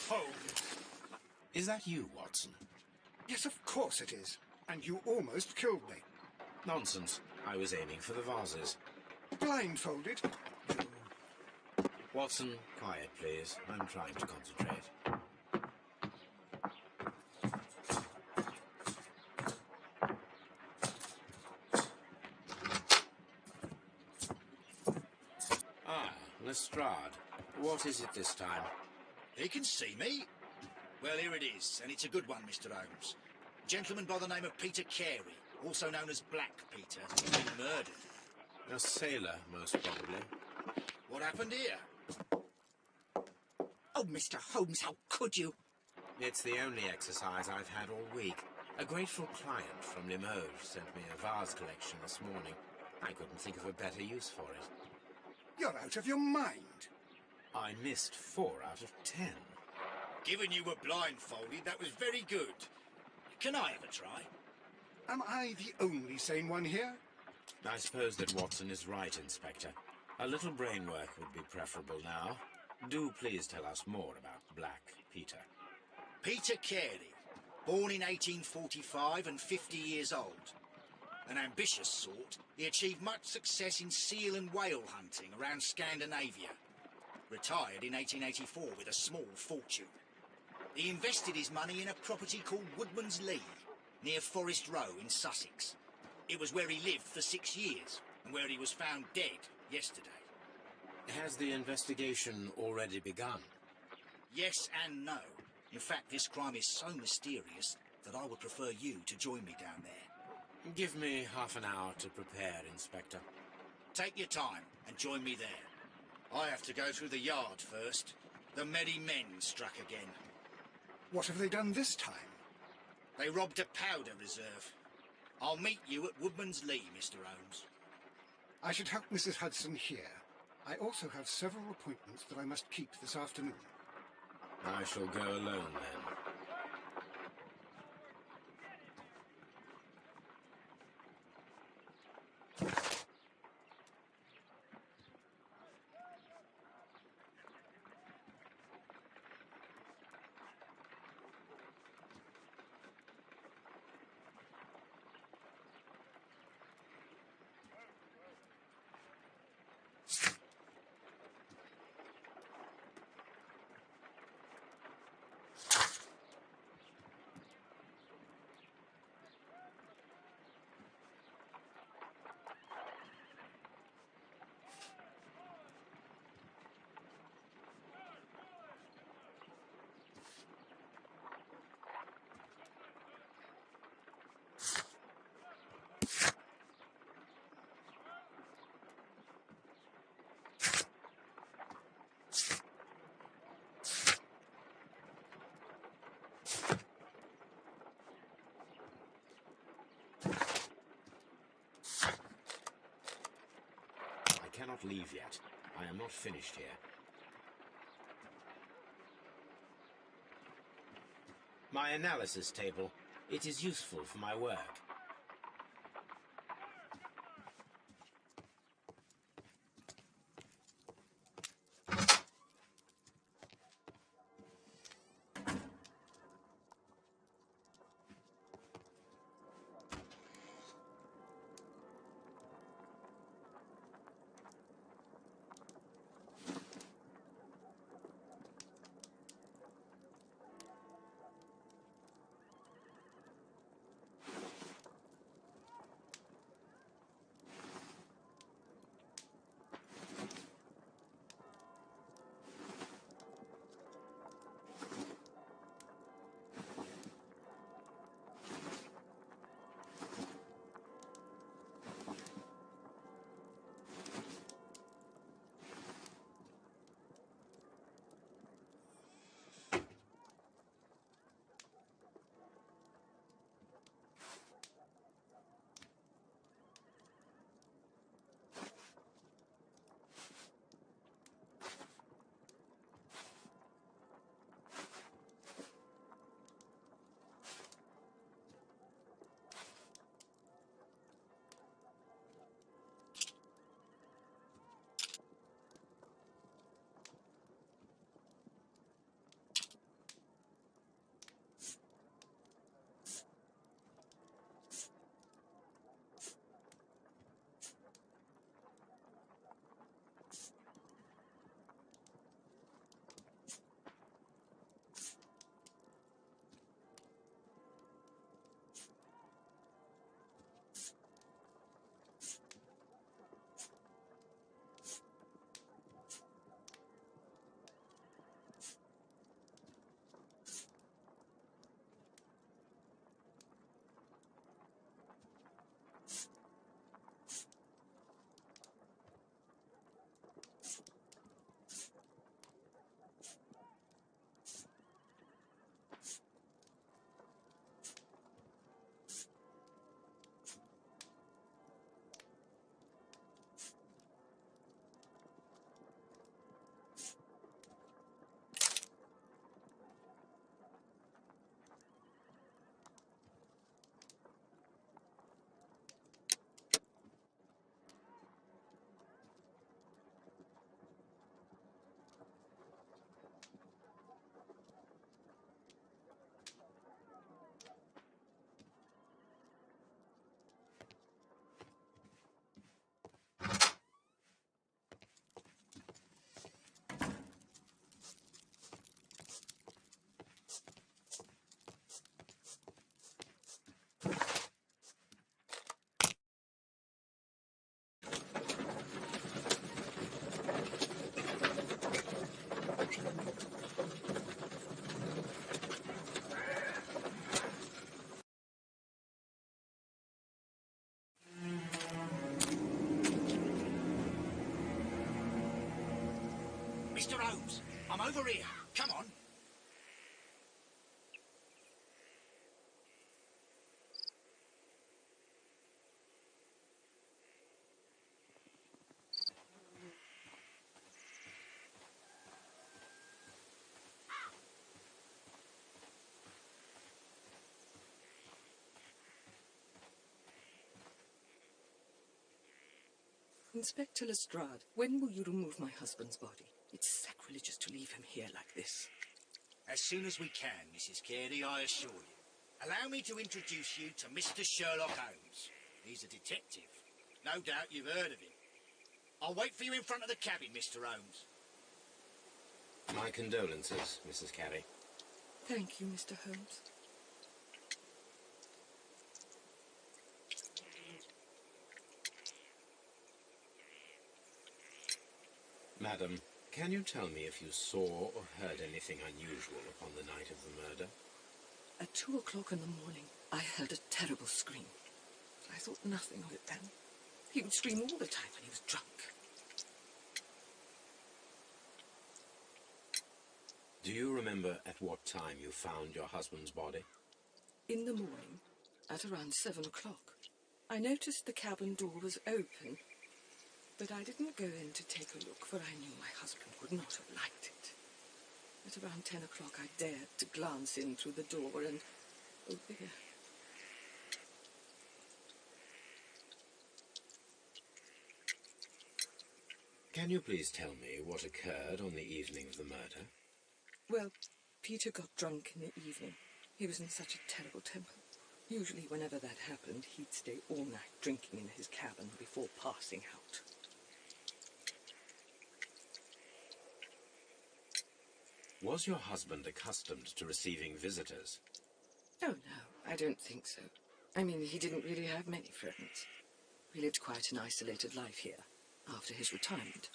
Holmes! Is that you, Watson? Yes, of course it is. And you almost killed me. Nonsense. I was aiming for the vases. Blindfolded? Watson, quiet, please. I'm trying to concentrate. Ah, Lestrade. What is it this time? He can see me. Well, here it is, and it's a good one, Mr. Holmes. A gentleman by the name of Peter Carey, also known as Black Peter, has been murdered. A sailor, most probably. What happened here? Oh, Mr. Holmes, how could you? It's the only exercise I've had all week. A grateful client from Limoges sent me a vase collection this morning. I couldn't think of a better use for it. You're out of your mind. I missed 4 out of 10. Given you were blindfolded, that was very good. Can I have a try? Am I the only sane one here? I suppose that Watson is right, Inspector. A little brain work would be preferable now. Do please tell us more about Black Peter. Peter Carey, born in 1845 and 50 years old. An ambitious sort, he achieved much success in seal and whale hunting around Scandinavia. Retired in 1884 with a small fortune. He invested his money in a property called Woodman's Lee, near Forest Row in Sussex. It was where he lived for 6 years, and where he was found dead yesterday. Has the investigation already begun? Yes and no. In fact, this crime is so mysterious that I would prefer you to join me down there. Give me half an hour to prepare, Inspector. Take your time and join me there. I have to go through the yard first. The merry men struck again. What have they done this time? They robbed a powder reserve. I'll meet you at Woodman's Lee, Mr. Holmes. I should help Mrs. Hudson here. I also have several appointments that I must keep this afternoon. I shall go alone, then. I cannot leave yet. I am not finished here. My analysis table. It is useful for my work. I'm over here. Come on. Inspector Lestrade, when will you remove my husband's body? It's sacrilegious to leave him here like this. As soon as we can, Mrs. Carey, I assure you. Allow me to introduce you to Mr. Sherlock Holmes. He's a detective. No doubt you've heard of him. I'll wait for you in front of the cabin, Mr. Holmes. My condolences, Mrs. Carey. Thank you, Mr. Holmes. Madam, can you tell me if you saw or heard anything unusual upon the night of the murder? At 2 o'clock in the morning, I heard a terrible scream. I thought nothing of it then. He would scream all the time when he was drunk. Do you remember at what time you found your husband's body? In the morning, at around 7 o'clock. I noticed the cabin door was open, but I didn't go in to take a look, for I knew my husband would not have liked it. At around 10 o'clock, I dared to glance in through the door and... oh, there. Can you please tell me what occurred on the evening of the murder? Well, Peter got drunk in the evening. He was in such a terrible temper. Usually, whenever that happened, he'd stay all night drinking in his cabin before passing out. Was your husband accustomed to receiving visitors? Oh, no, I don't think so. I mean, he didn't really have many friends. We lived quite an isolated life here, after his retirement.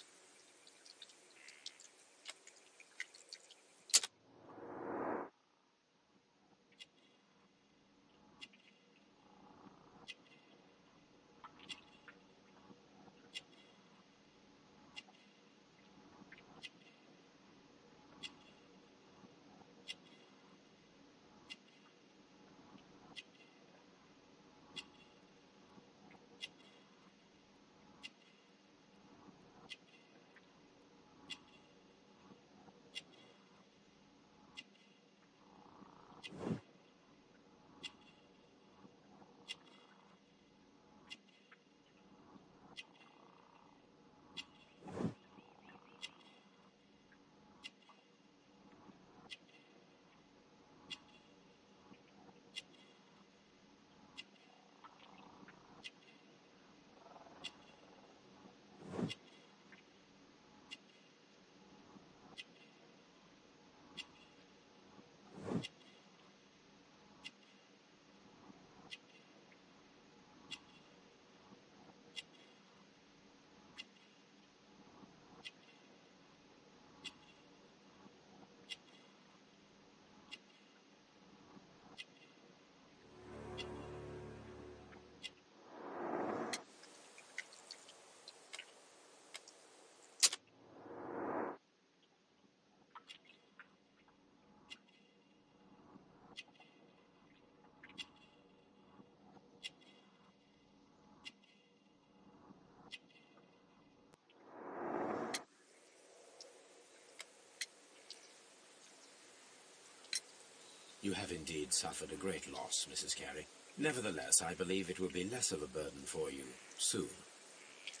You have indeed suffered a great loss, Mrs. Carey. Nevertheless, I believe it will be less of a burden for you soon.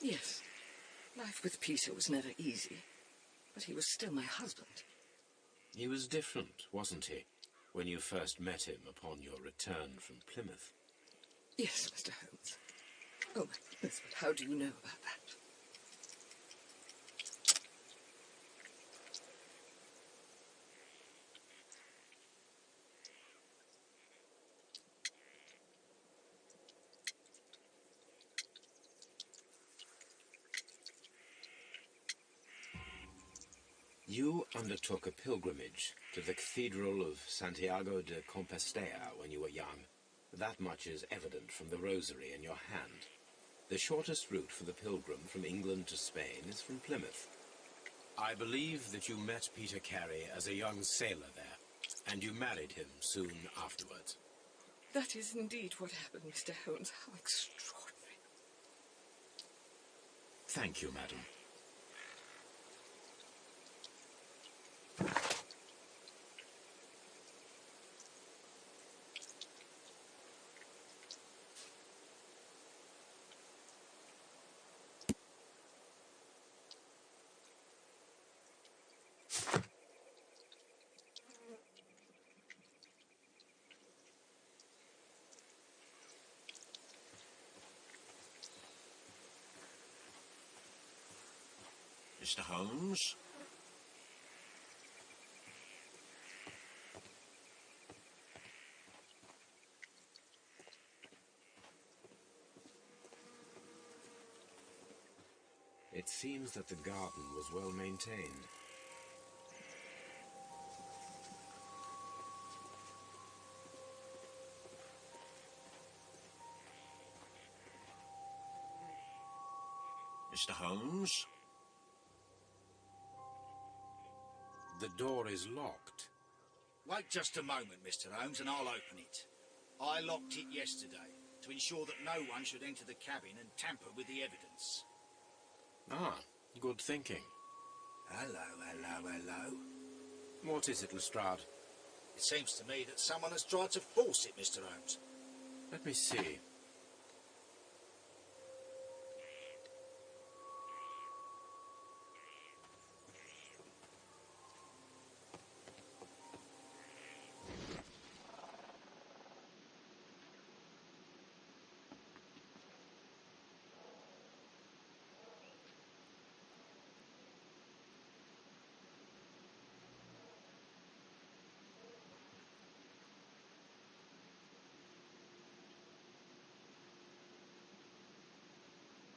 Yes. Life with Peter was never easy, but he was still my husband. He was different, wasn't he, when you first met him upon your return from Plymouth? Yes, Mr. Holmes. Oh, my goodness, but how do you know about that? You undertook a pilgrimage to the Cathedral of Santiago de Compostela when you were young. That much is evident from the rosary in your hand. The shortest route for the pilgrim from England to Spain is from Plymouth. I believe that you met Peter Carey as a young sailor there, and you married him soon afterwards. That is indeed what happened, Mr. Holmes. How extraordinary. Thank you, madam. Mr. Holmes? It seems that the garden was well maintained. Mr. Holmes? The door is locked. Wait just a moment, Mr. Holmes, and I'll open it. I locked it yesterday to ensure that no one should enter the cabin and tamper with the evidence. Ah, good thinking. Hello, hello, hello. What is it, Lestrade? It seems to me that someone has tried to force it, Mr. Holmes. Let me see.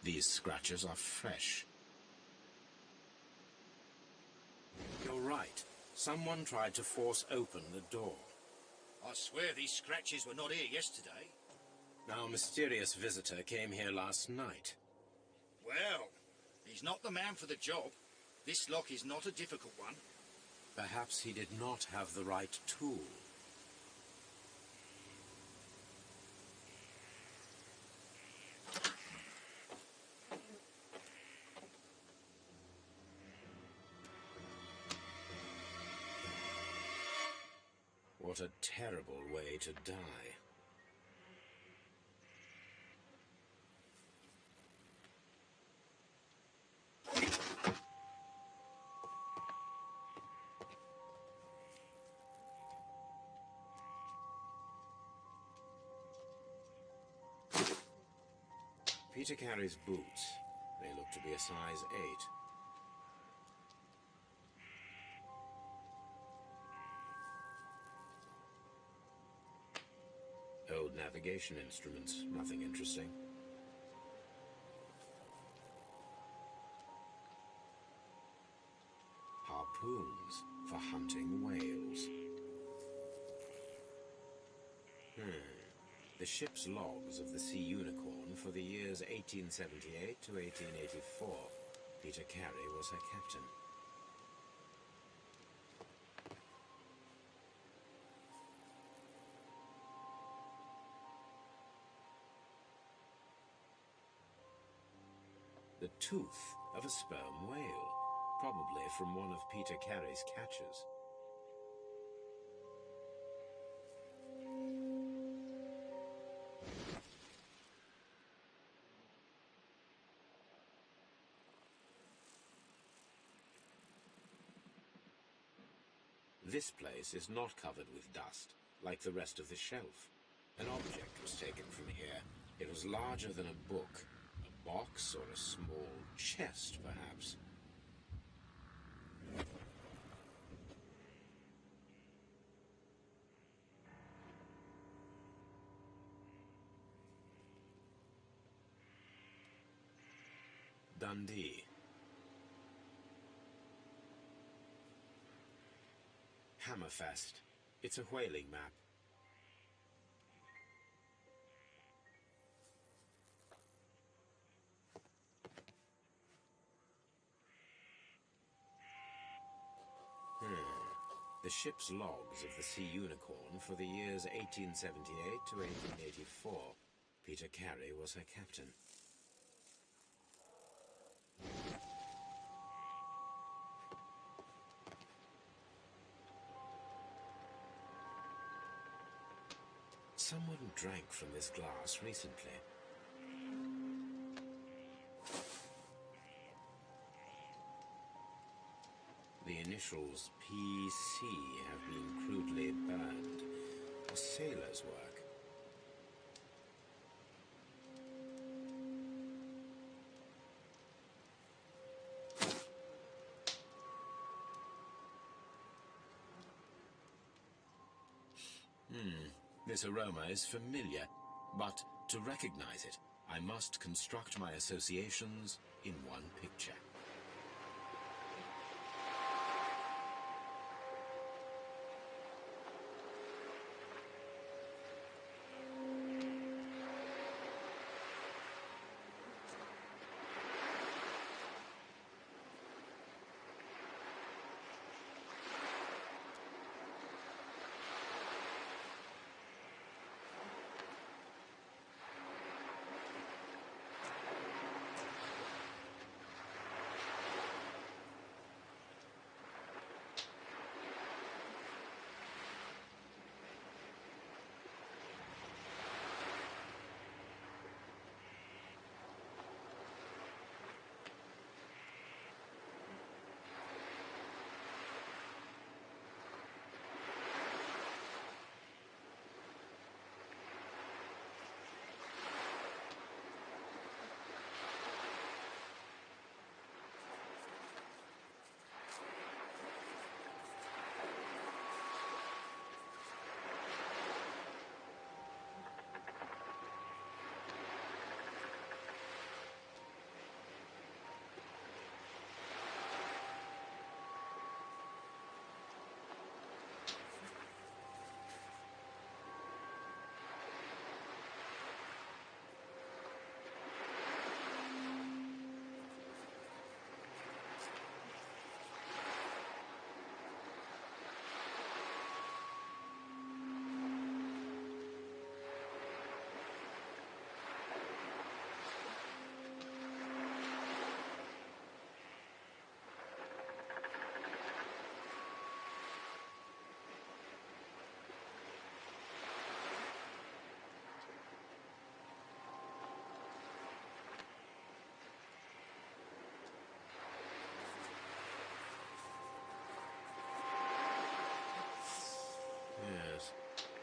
These scratches are fresh. You're right. Someone tried to force open the door. I swear these scratches were not here yesterday. Our mysterious visitor came here last night. Well, he's not the man for the job. This lock is not a difficult one. Perhaps he did not have the right tool. What a terrible way to die. Peter Carey's boots. They look to be a size 8. Old navigation instruments, nothing interesting. Harpoons for hunting whales. The ship's logs of the Sea Unicorn for the years 1878 to 1884. Peter Carey was her captain. The tooth of a sperm whale, probably from one of Peter Carey's catches. This place is not covered with dust, like the rest of the shelf. An object was taken from here. It was larger than a book. A box or a small chest, perhaps. Dundee. Hammerfest. It's a whaling map. the ship's logs of the Sea Unicorn for the years 1878 to 1884. Peter Carey was her captain. Someone drank from this glass recently. The initials PC have been crudely burned. A sailor's work. This aroma is familiar, but to recognize it, I must construct my associations in one picture.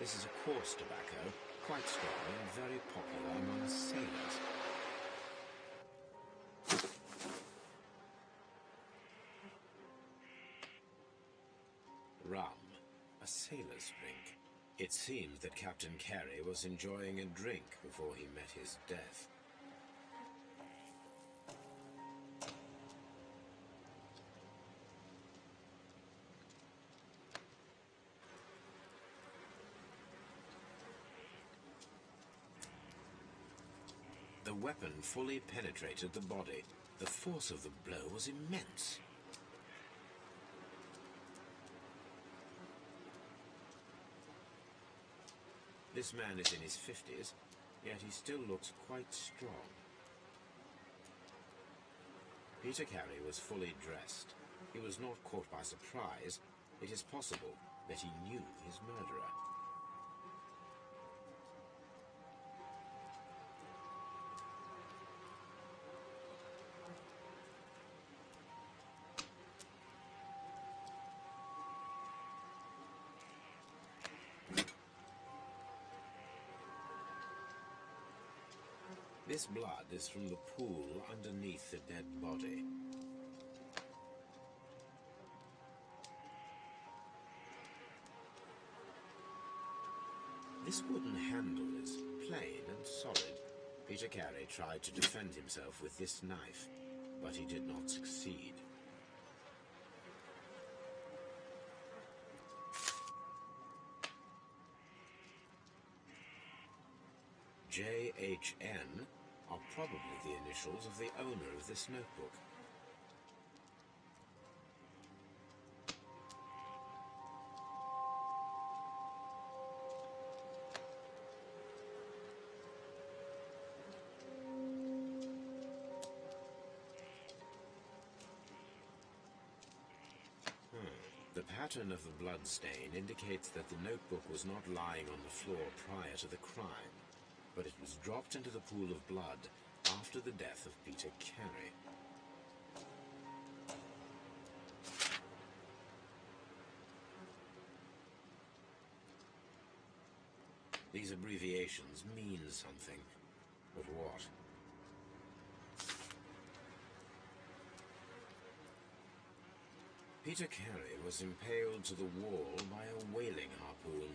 This is a coarse tobacco, quite strong and very popular among sailors. Rum, a sailor's drink. It seems that Captain Carey was enjoying a drink before he met his death. The weapon fully penetrated the body. The force of the blow was immense. This man is in his 50s, yet he still looks quite strong. Peter Carey was fully dressed. He was not caught by surprise. It is possible that he knew his murderer. This blood is from the pool underneath the dead body. This wooden handle is plain and solid. Peter Carey tried to defend himself with this knife, but he did not succeed. JHN are probably the initials of the owner of this notebook. pattern of the blood stain indicates that the notebook was not lying on the floor prior to the crime, but it was dropped into the pool of blood after the death of Peter Carey. These abbreviations mean something, but what? Peter Carey was impaled to the wall by a whaling harpoon.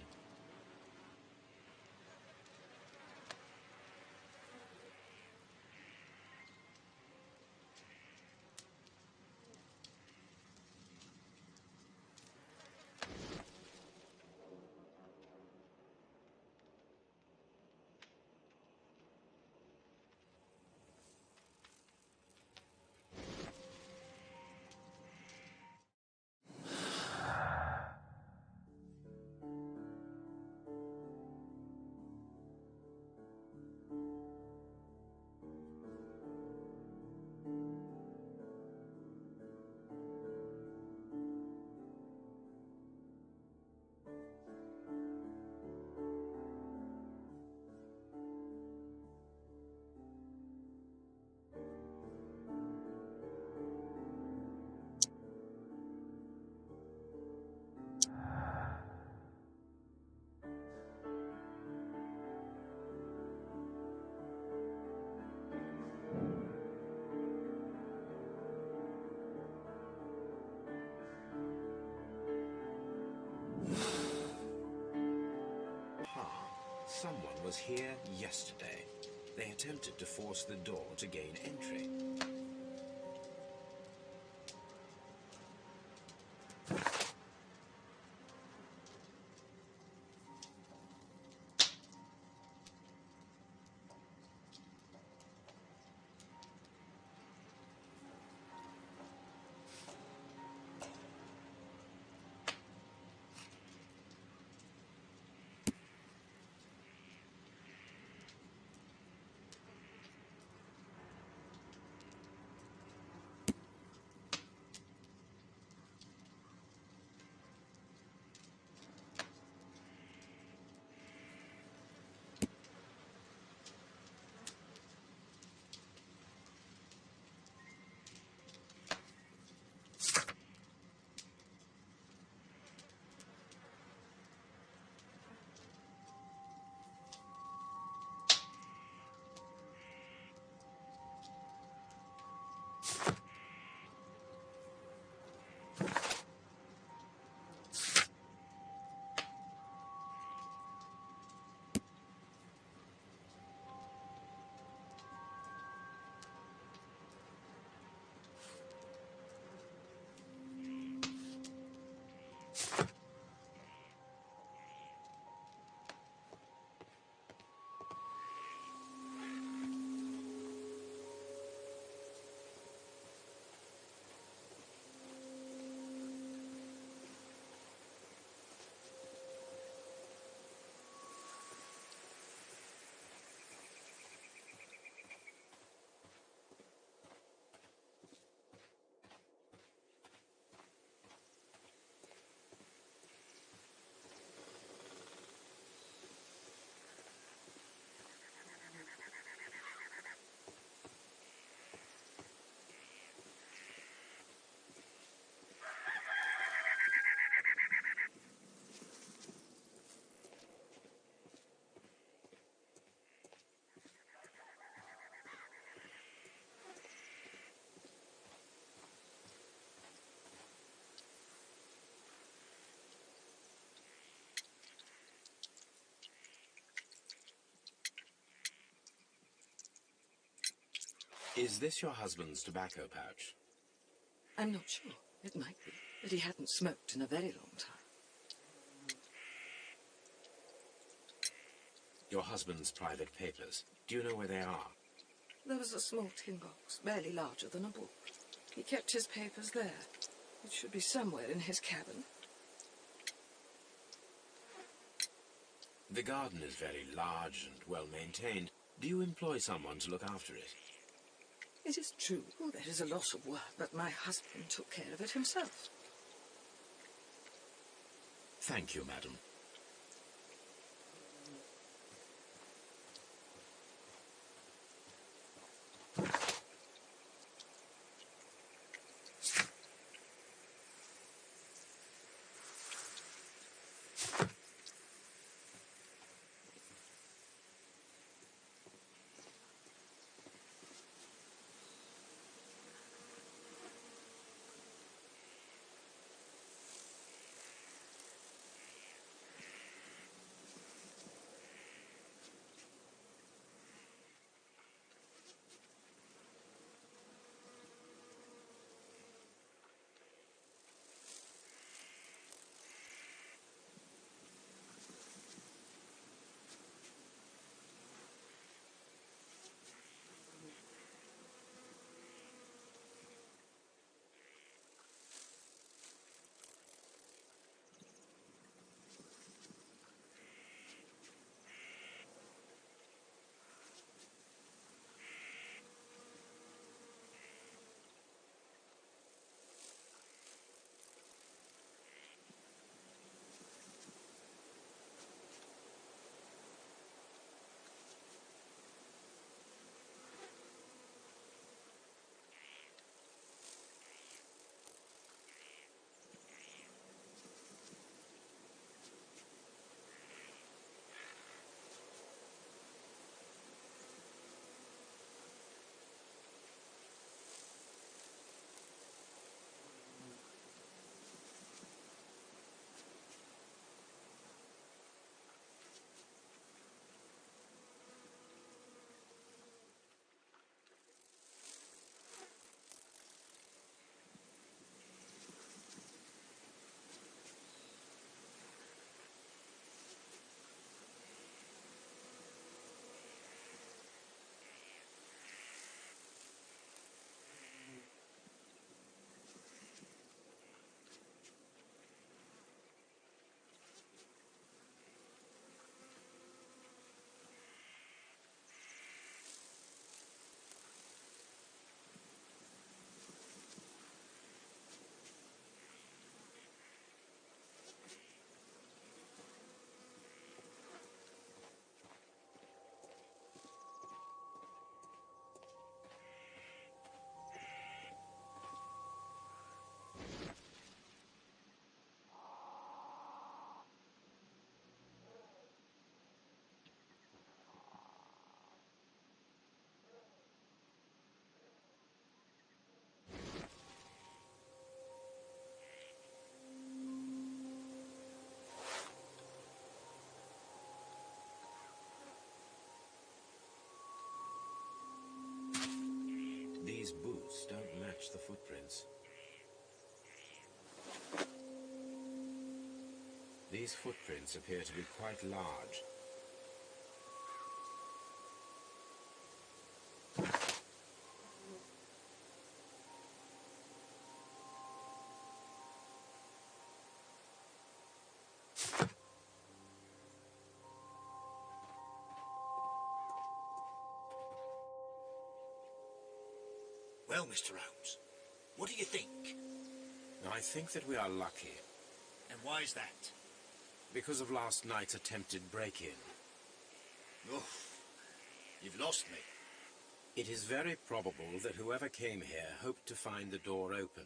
Someone was here yesterday. They attempted to force the door to gain entry. Is this your husband's tobacco pouch? I'm not sure. It might be, but he hadn't smoked in a very long time. Your husband's private papers. Do you know where they are? There was a small tin box, barely larger than a book. He kept his papers there. It should be somewhere in his cabin. The garden is very large and well maintained. Do you employ someone to look after it? It is true, there is a lot of work, but my husband took care of it himself. Thank you, madam. These boots don't match the footprints. These footprints appear to be quite large. Well, Mr. Holmes, what do you think? I think that we are lucky. And why is that? Because of last night's attempted break-in. Oh, you've lost me. It is very probable that whoever came here hoped to find the door open.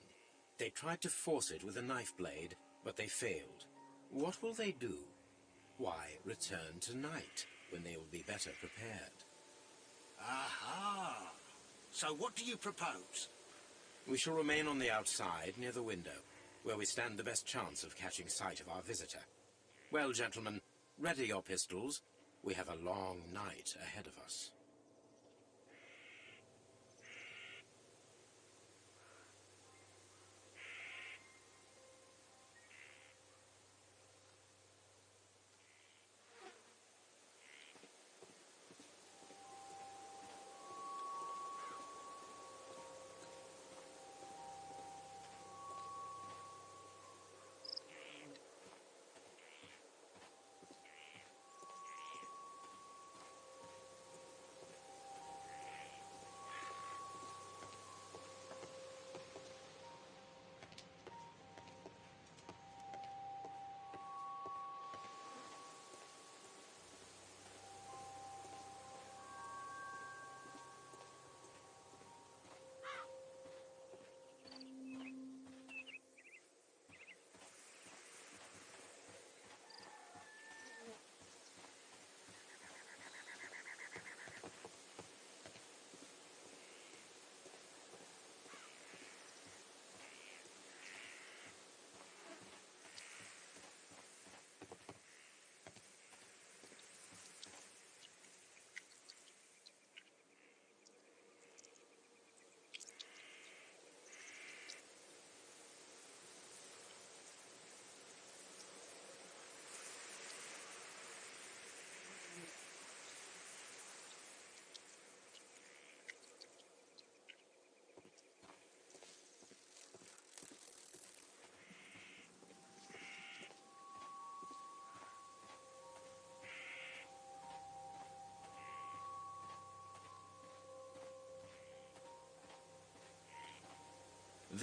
They tried to force it with a knife blade, but they failed. What will they do? Why, return tonight, when they will be better prepared. Aha! So what do you propose? We shall remain on the outside, near the window, where we stand the best chance of catching sight of our visitor. Well, gentlemen, ready your pistols. We have a long night ahead of us.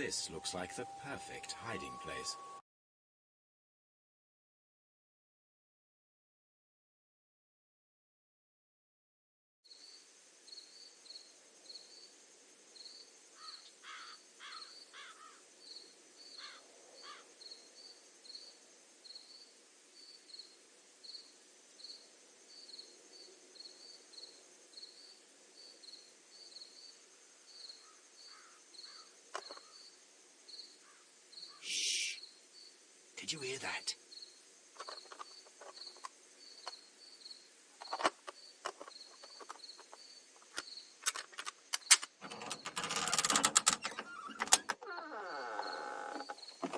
This looks like the perfect hiding place. Did you hear that?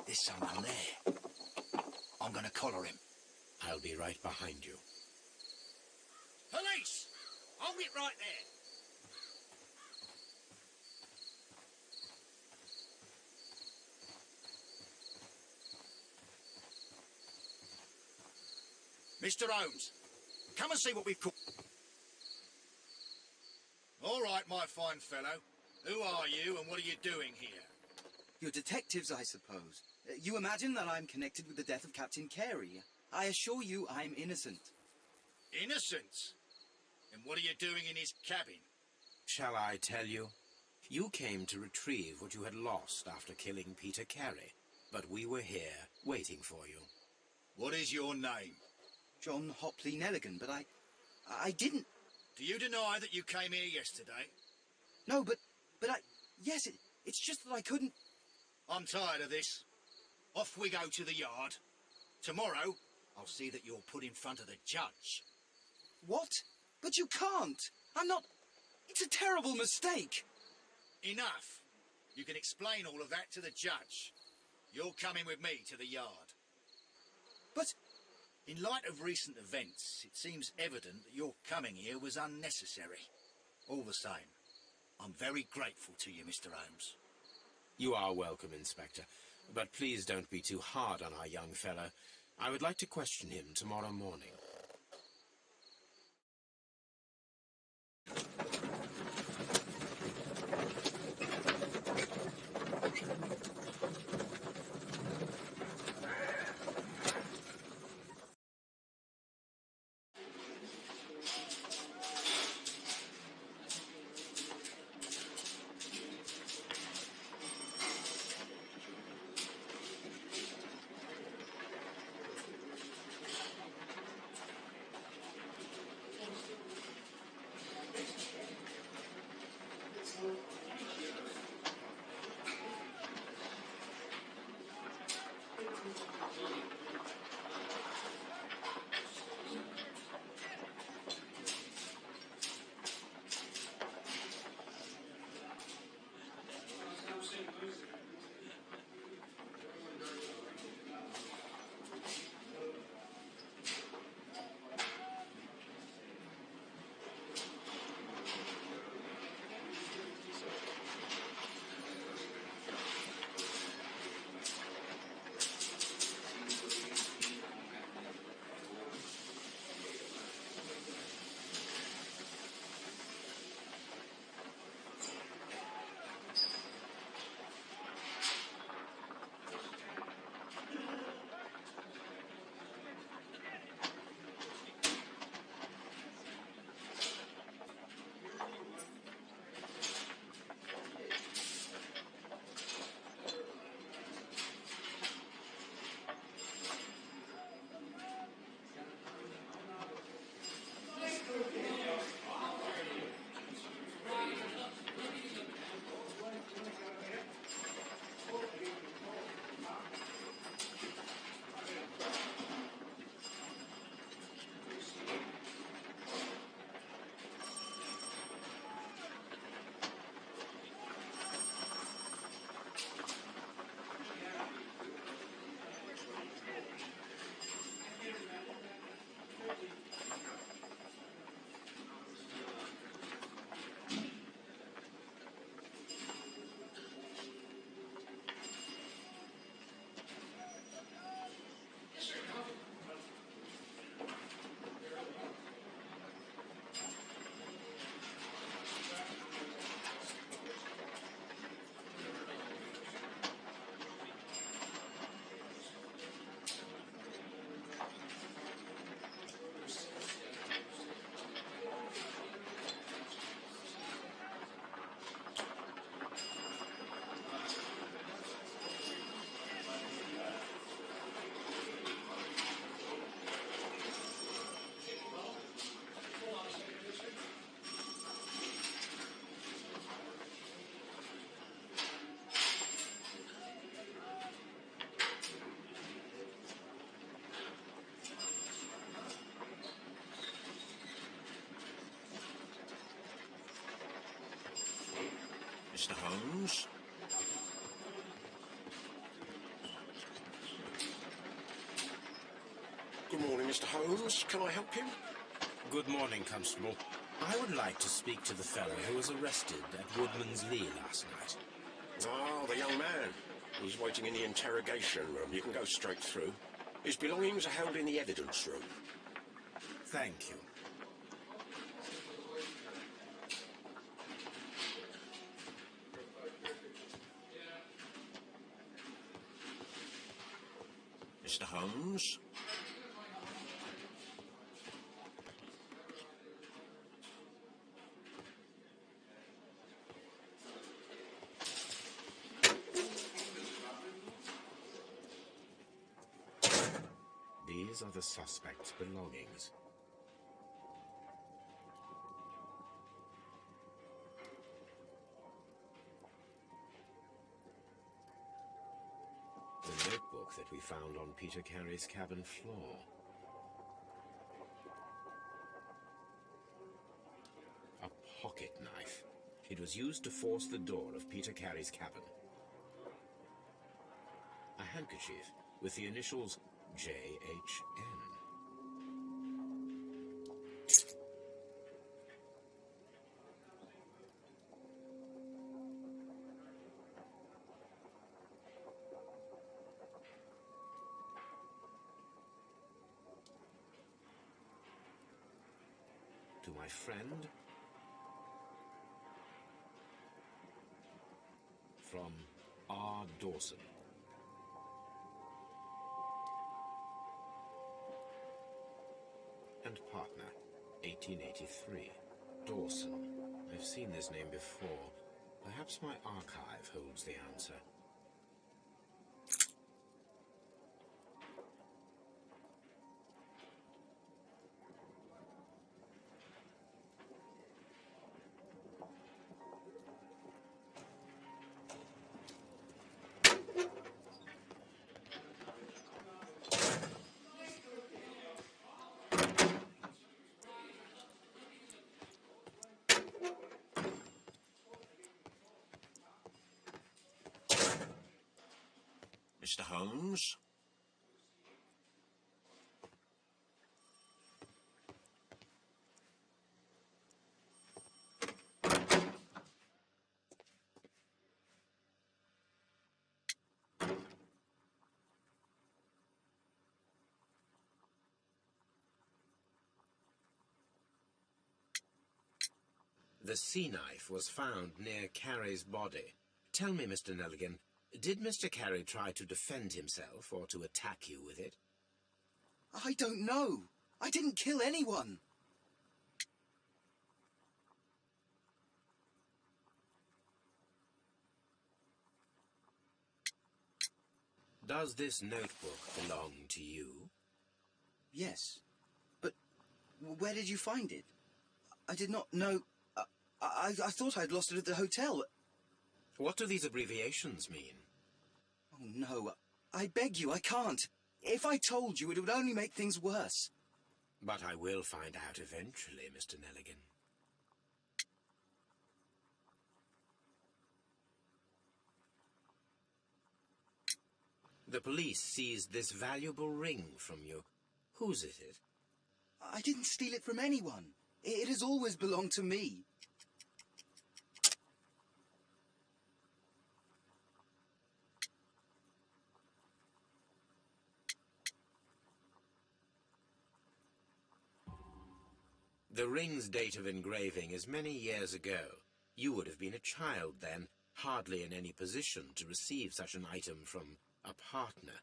There's someone there. I'm gonna collar him. I'll be right behind you. Police! Hold it right there. Mr. Holmes, come and see what we've caught. All right, my fine fellow. Who are you and what are you doing here? You're detectives, I suppose. You imagine that I'm connected with the death of Captain Carey. I assure you I'm innocent. Innocent? And what are you doing in his cabin? Shall I tell you? You came to retrieve what you had lost after killing Peter Carey, but we were here, waiting for you. What is your name? John Hopley Nelligan, but I didn't... Do you deny that you came here yesterday? No, but yes, it's just that I couldn't... I'm tired of this. Off we go to the yard. Tomorrow, I'll see that you're put in front of the judge. What? But you can't. I'm not... It's a terrible mistake. Enough. You can explain all of that to the judge. You're coming with me to the yard. But... In light of recent events, it seems evident that your coming here was unnecessary. All the same, I'm very grateful to you, Mr. Holmes. You are welcome, Inspector, but please don't be too hard on our young fellow. I would like to question him tomorrow morning. Mr. Holmes? Good morning, Mr. Holmes. Can I help you? Good morning, Constable. I would like to speak to the fellow who was arrested at Woodman's Lee last night. Ah, the young man. He's waiting in the interrogation room. You can go straight through. His belongings are held in the evidence room. Thank you. Mr. Holmes? These are the suspect's belongings. The notebook that we found on Peter Carey's cabin floor. A pocket knife. It was used to force the door of Peter Carey's cabin. A handkerchief with the initials J.H.N. To my friend, from R. Dawson. And partner, 1883. Dawson. I've seen this name before. Perhaps my archive holds the answer. Mr. Holmes? The sea knife was found near Carey's body. Tell me, Mr. Nelligan, did Mr. Carey try to defend himself or to attack you with it? I don't know. I didn't kill anyone. Does this notebook belong to you? Yes. But where did you find it? I did not know. I thought I'd lost it at the hotel. What do these abbreviations mean? Oh, no. I beg you, I can't. If I told you, it would only make things worse. But I will find out eventually, Mr. Nelligan. The police seized this valuable ring from you. Whose is it? I didn't steal it from anyone. It has always belonged to me. The ring's date of engraving is many years ago. You would have been a child then, hardly in any position to receive such an item from a partner.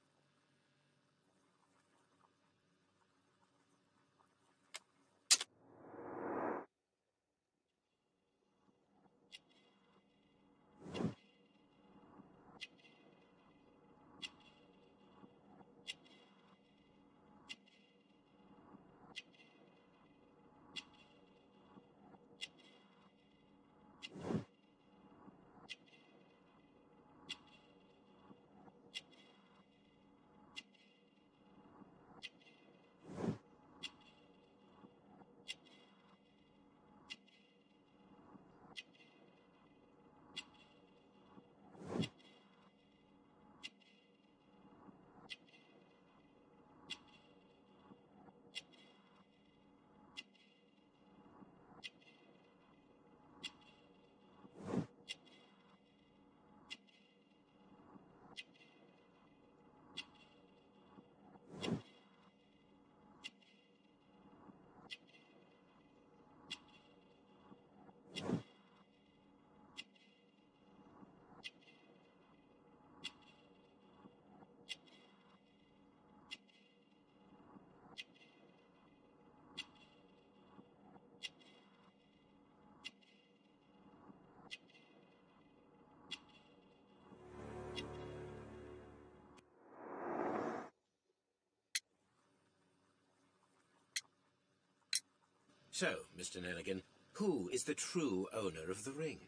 So, Mr. Nelligan, who is the true owner of the ring?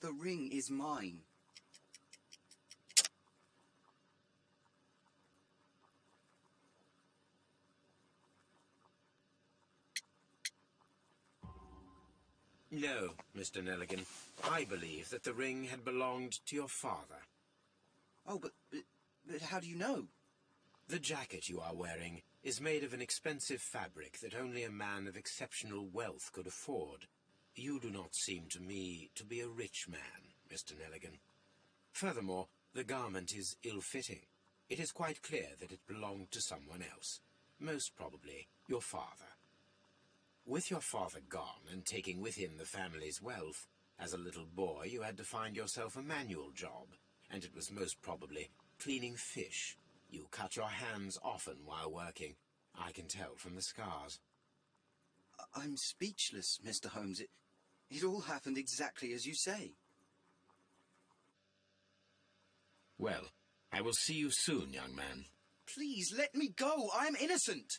The ring is mine. No, Mr. Nelligan. I believe that the ring had belonged to your father. Oh, but how do you know? The jacket you are wearing is made of an expensive fabric that only a man of exceptional wealth could afford. You do not seem to me to be a rich man, Mr. Nelligan. Furthermore, the garment is ill-fitting. It is quite clear that it belonged to someone else, most probably your father. With your father gone and taking with him the family's wealth, as a little boy you had to find yourself a manual job, and it was most probably cleaning fish. You cut your hands often while working. I can tell from the scars. I'm speechless, Mr. Holmes. It all happened exactly as you say. Well, I will see you soon, young man. Please, let me go. I'm innocent.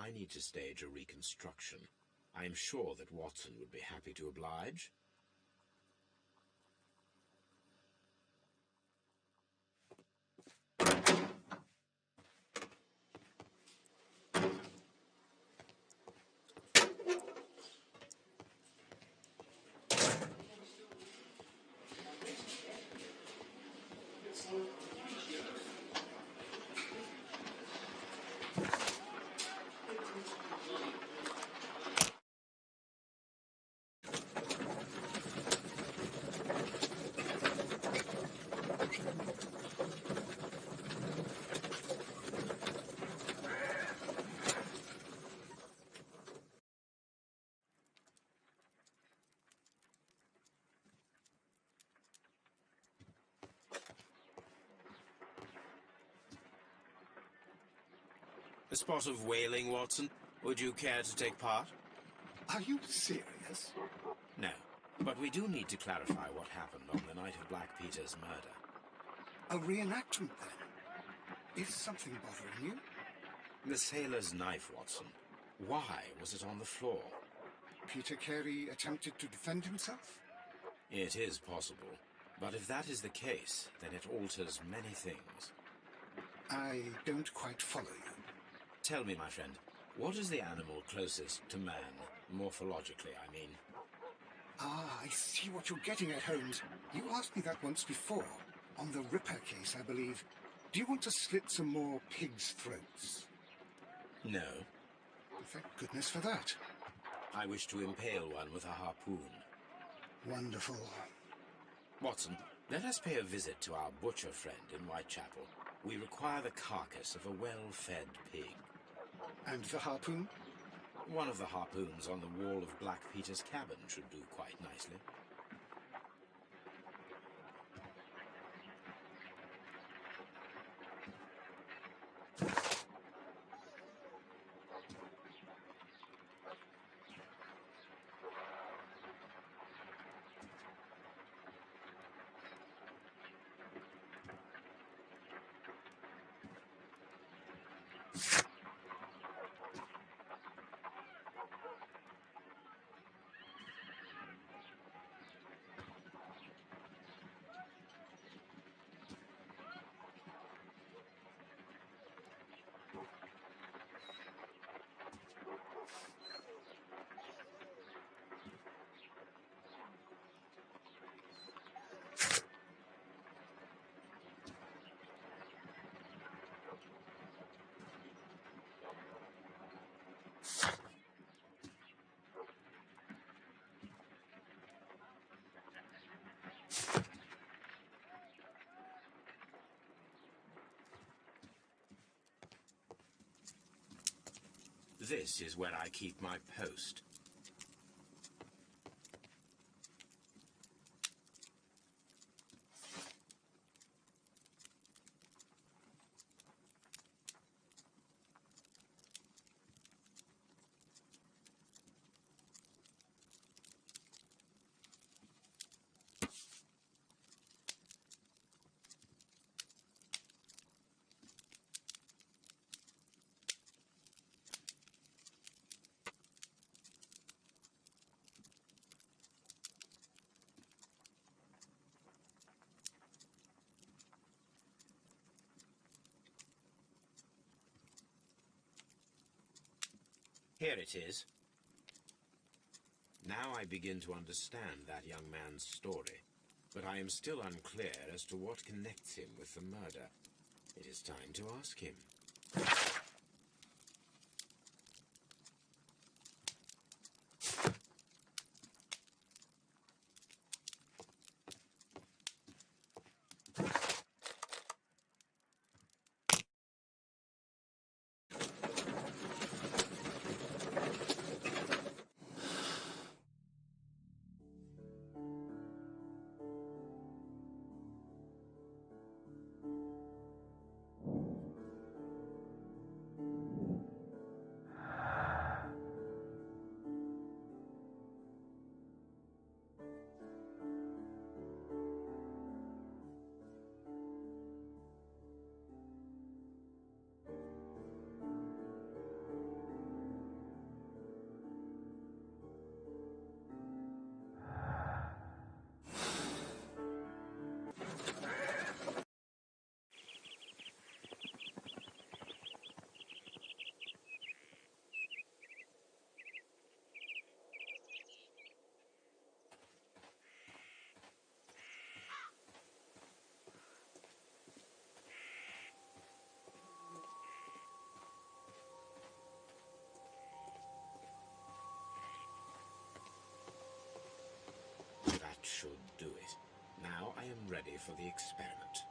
I need to stage a reconstruction. I am sure that Watson would be happy to oblige. A spot of whaling, Watson. Would you care to take part? Are you serious? No, but we do need to clarify what happened on the night of Black Peter's murder. A reenactment, then? Is something bothering you? The sailor's knife, Watson. Why was it on the floor? Peter Carey attempted to defend himself? It is possible. But if that is the case, then it alters many things. I don't quite follow you. Tell me, my friend, what is the animal closest to man, morphologically, I mean? Ah, I see what you're getting at, Holmes. You asked me that once before. On the Ripper case, I believe. Do you want to slit some more pigs' throats? No. Thank goodness for that. I wish to impale one with a harpoon. Wonderful. Watson, let us pay a visit to our butcher friend in Whitechapel. We require the carcass of a well-fed pig. And the harpoon? One of the harpoons on the wall of Black Peter's cabin should do quite nicely. This is where I keep my post. Here it is. Now I begin to understand that young man's story, but I am still unclear as to what connects him with the murder. It is time to ask him. Should do it. Now I am ready for the experiment.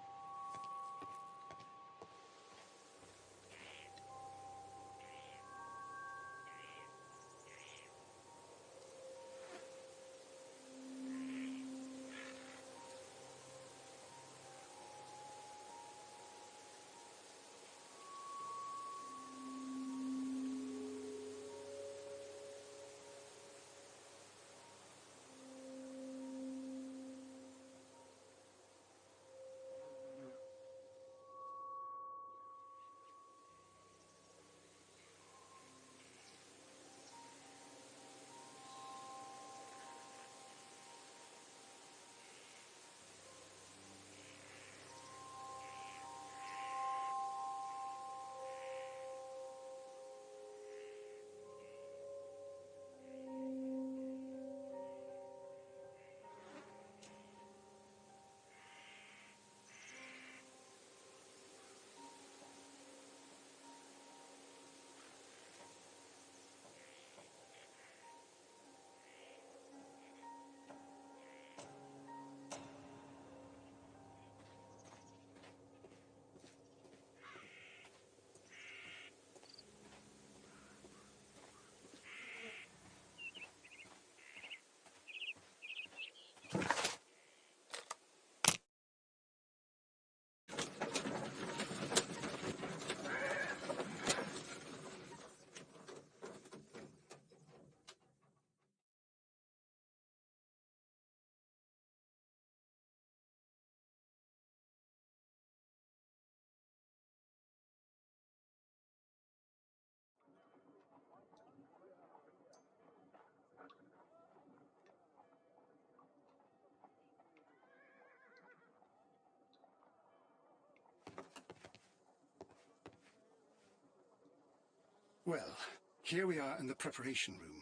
Well, here we are in the preparation room.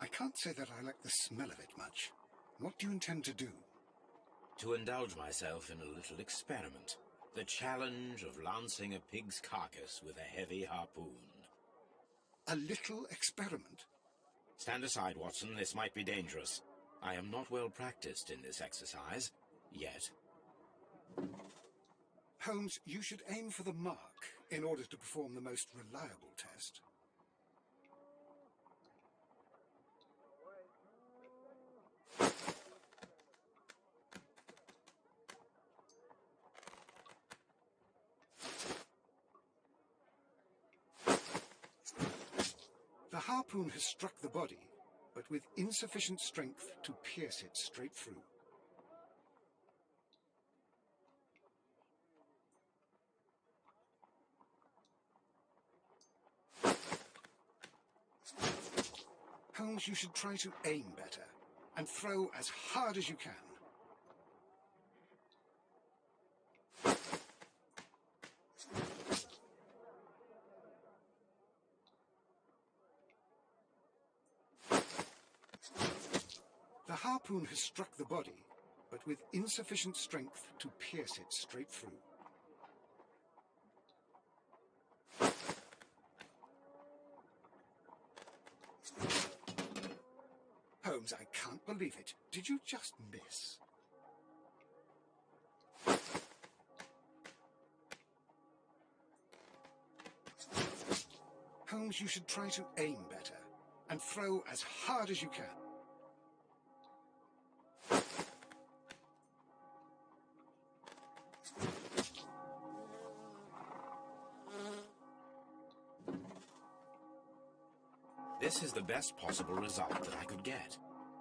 I can't say that I like the smell of it much. What do you intend to do? To indulge myself in a little experiment. The challenge of lancing a pig's carcass with a heavy harpoon. A little experiment? Stand aside, Watson. This might be dangerous. I am not well practiced in this exercise, yet. Holmes, you should aim for the mark in order to perform the most reliable test. The harpoon has struck the body, but with insufficient strength to pierce it straight through. Holmes, you should try to aim better and throw as hard as you can. The harpoon has struck the body, but with insufficient strength to pierce it straight through. Holmes, I can't believe it. Did you just miss? Holmes, you should try to aim better and throw as hard as you can. This is the best possible result that I could get.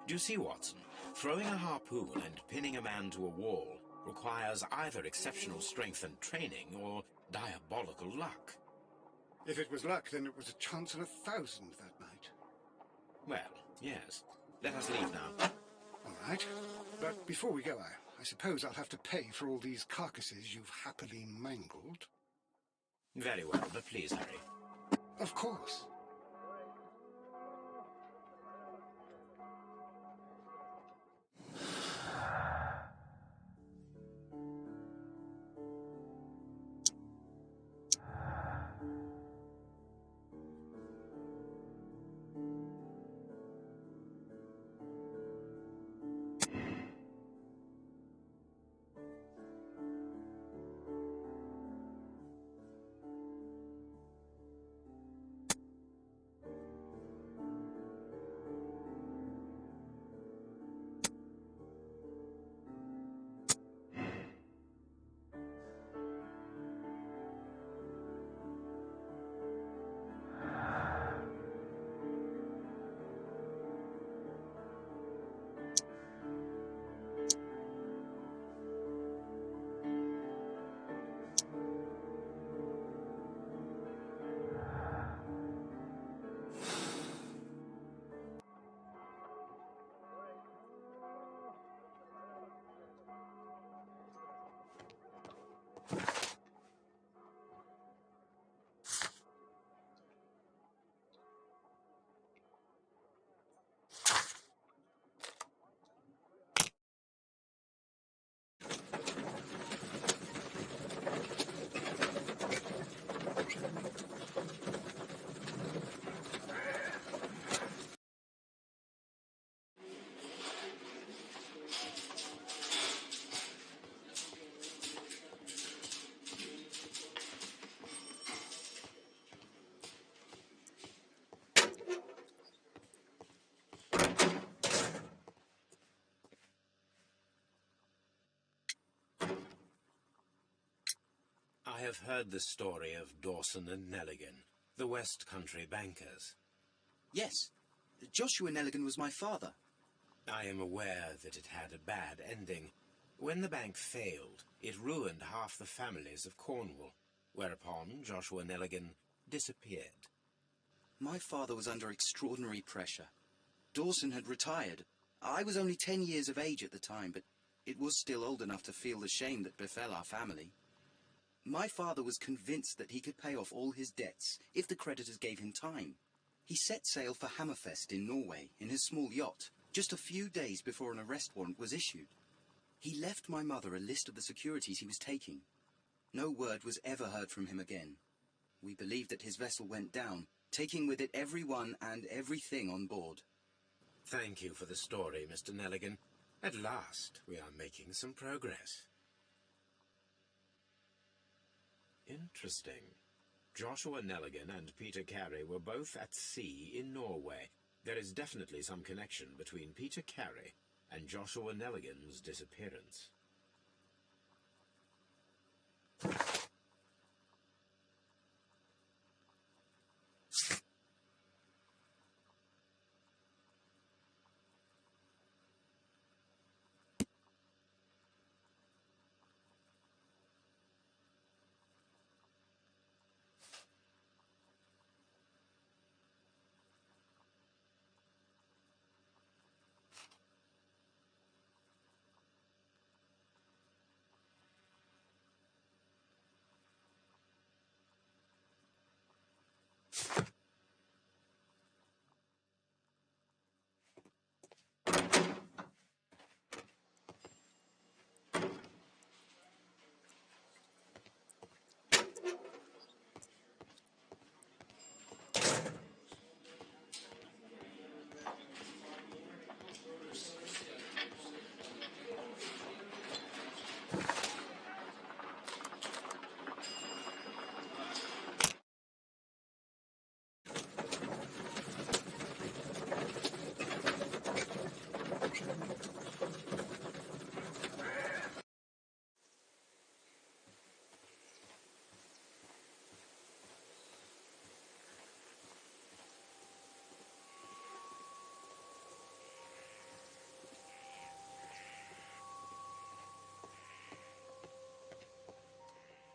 Do you see, Watson? Throwing a harpoon and pinning a man to a wall requires either exceptional strength and training or diabolical luck. If it was luck, then it was a chance in 1,000 that night. Well, yes. Let us leave now. All right. But before we go, I suppose I'll have to pay for all these carcasses you've happily mangled. Very well, but please hurry. Of course. I have heard the story of Dawson and Nelligan, the West Country bankers. Yes. Joshua Nelligan was my father. I am aware that it had a bad ending. When the bank failed, it ruined half the families of Cornwall, whereupon Joshua Nelligan disappeared. My father was under extraordinary pressure. Dawson had retired. I was only 10 years of age at the time, but it was still old enough to feel the shame that befell our family. My father was convinced that he could pay off all his debts if the creditors gave him time. He set sail for Hammerfest in Norway in his small yacht, just a few days before an arrest warrant was issued. He left my mother a list of the securities he was taking. No word was ever heard from him again. We believe that his vessel went down, taking with it everyone and everything on board. Thank you for the story, Mr. Nelligan. At last, we are making some progress. Interesting. Joshua Nelligan and Peter Carey were both at sea in Norway. There is definitely some connection between Peter Carey and Joshua Nelligan's disappearance.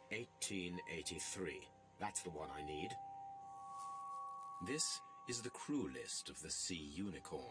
"1883. That's the one I need. This is the crew list of the Sea Unicorn.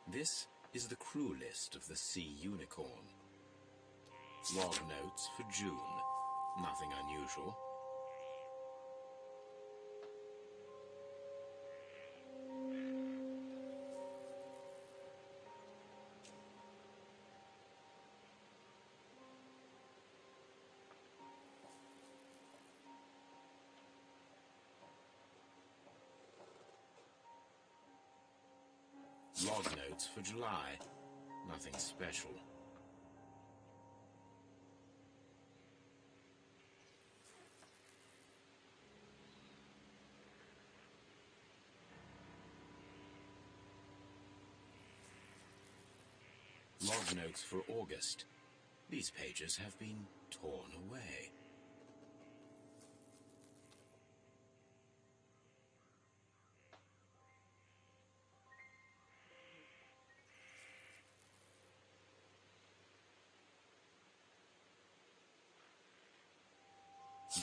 This is the crew list of the Sea Unicorn. Log notes for June. Nothing unusual. Log notes for July. Nothing special. Log notes for August. These pages have been torn away.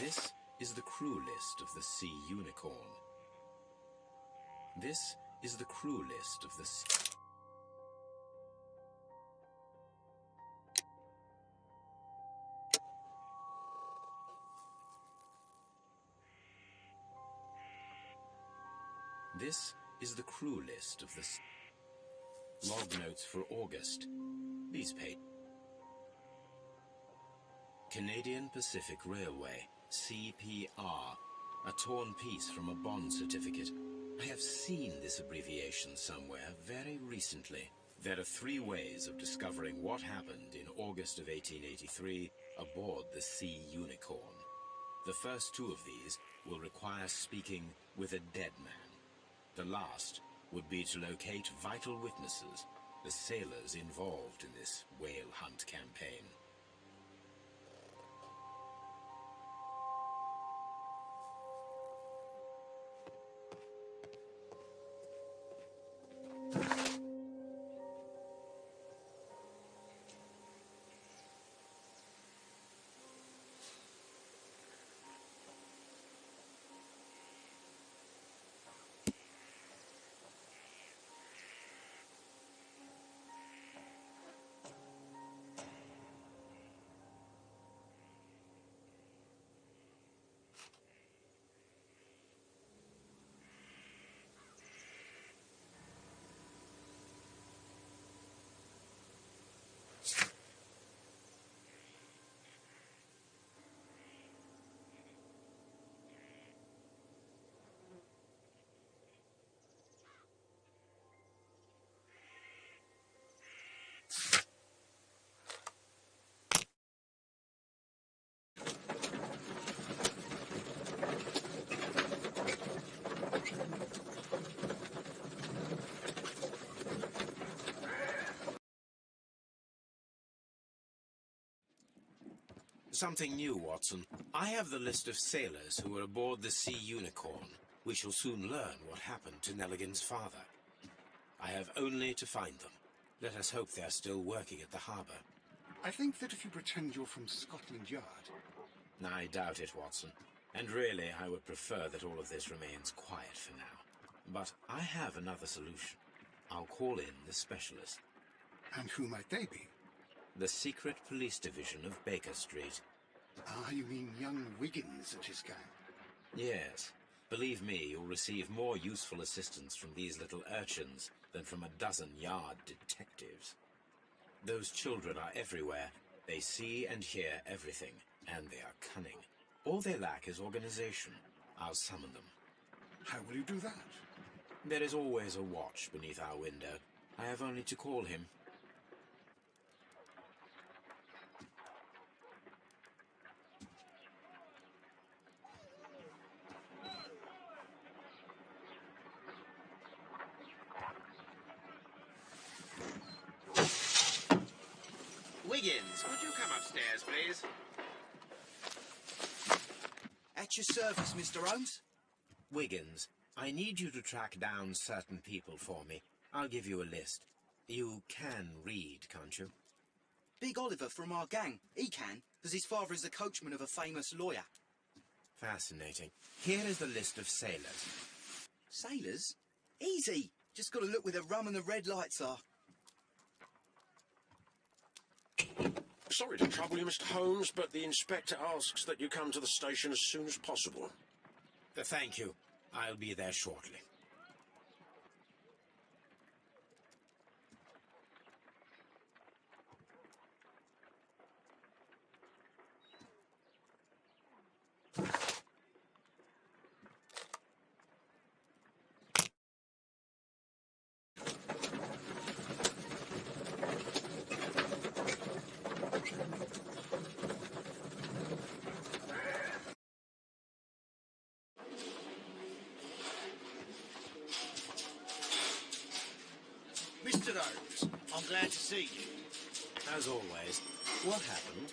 This is the crew list of the Sea Unicorn. This is the crew list of the Sea... This is the crew list of the... Log notes for August. These pages... Canadian Pacific Railway, CPR. A torn piece from a bond certificate. I have seen this abbreviation somewhere very recently. There are 3 ways of discovering what happened in August of 1883 aboard the Sea Unicorn. The first 2 of these will require speaking with a dead man. The last would be to locate vital witnesses. the sailors involved in this whale hunt campaign. Something new, Watson. I have the list of sailors who were aboard the Sea Unicorn. We shall soon learn what happened to Nelligan's father. I have only to find them. Let us hope they are still working at the harbour. I think that if you pretend you're from Scotland Yard... I doubt it, Watson. And really, I would prefer that all of this remains quiet for now. But I have another solution. I'll call in the specialist. And who might they be? The secret police division of Baker Street. Ah, you mean young Wiggins and his gang? Yes. Believe me, you'll receive more useful assistance from these little urchins than from a dozen yard detectives. Those children are everywhere. They see and hear everything, and they are cunning. All they lack is organization. I'll summon them. How will you do that? There is always a watch beneath our window. I have only to call him. Wiggins, could you come upstairs, please? At your service, Mr. Holmes. Wiggins, I need you to track down certain people for me. I'll give you a list. You can read, can't you? Big Oliver from our gang. He can, because his father is the coachman of a famous lawyer. Fascinating. Here is the list of sailors. Sailors? Easy. Just got to look where the rum and the red lights are. Sorry to trouble you, Mr. Holmes, but the inspector asks that you come to the station as soon as possible. Thank you. I'll be there shortly. Mr. Holmes, I'm glad to see you. As always. What happened?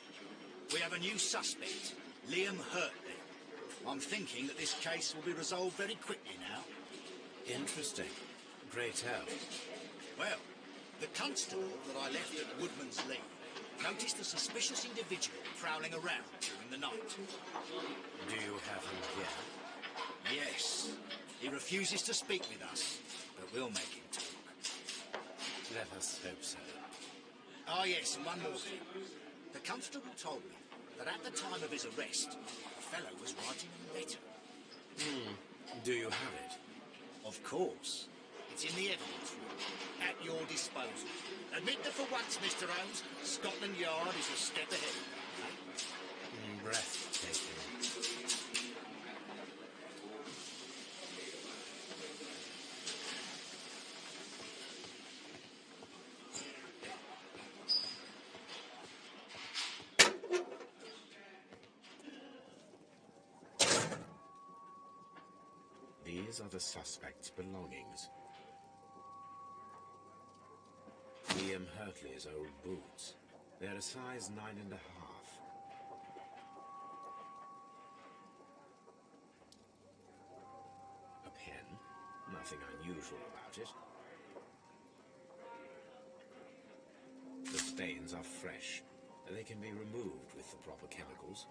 We have a new suspect, Liam Hurtley. I'm thinking that this case will be resolved very quickly now. Interesting. Great help. Well, the constable that I left at Woodman's Lee noticed a suspicious individual prowling around during the night. Do you have him here? Yes. He refuses to speak with us, but we'll make him talk. Let us hope so. Ah, yes, and one more thing. The constable told me that at the time of his arrest, the fellow was writing a letter. Do you have it? Of course. It's in the evidence room, at your disposal. Admit that for once, Mr. Holmes, Scotland Yard is a step ahead of you. Breathtaking. These are the suspect's belongings. Liam Hurtley's old boots. They're a size 9.5. A pen. Nothing unusual about it. The stains are fresh. They can be removed with the proper chemicals.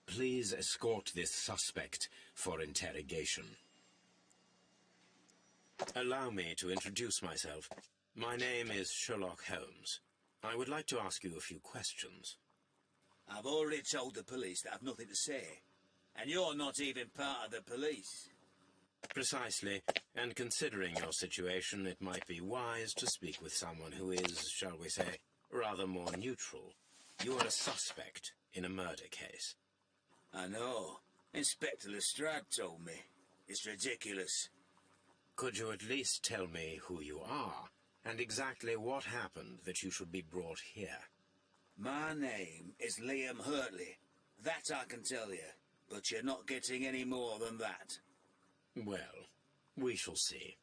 Please escort this suspect for interrogation. Allow me to introduce myself. My name is Sherlock Holmes. I would like to ask you a few questions. I've already told the police that I've nothing to say. And you're not even part of the police. Precisely. And considering your situation, it might be wise to speak with someone who is, shall we say, rather more neutral. You are a suspect in a murder case. I know. Inspector Lestrade told me. It's ridiculous. Could you at least tell me who you are, and exactly what happened that you should be brought here? My name is Liam Hurtley. That I can tell you. But you're not getting any more than that. Well, we shall see.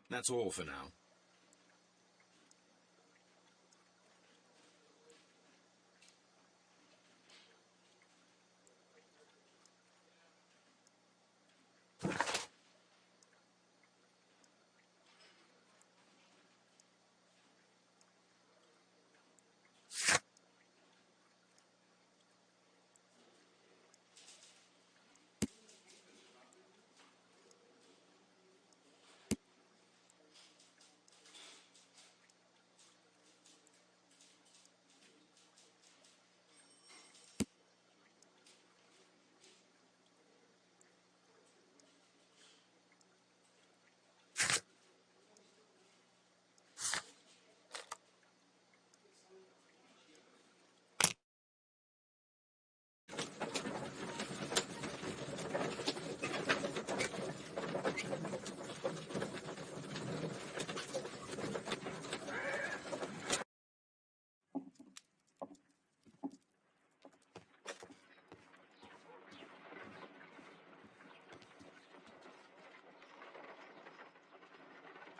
That's all for now.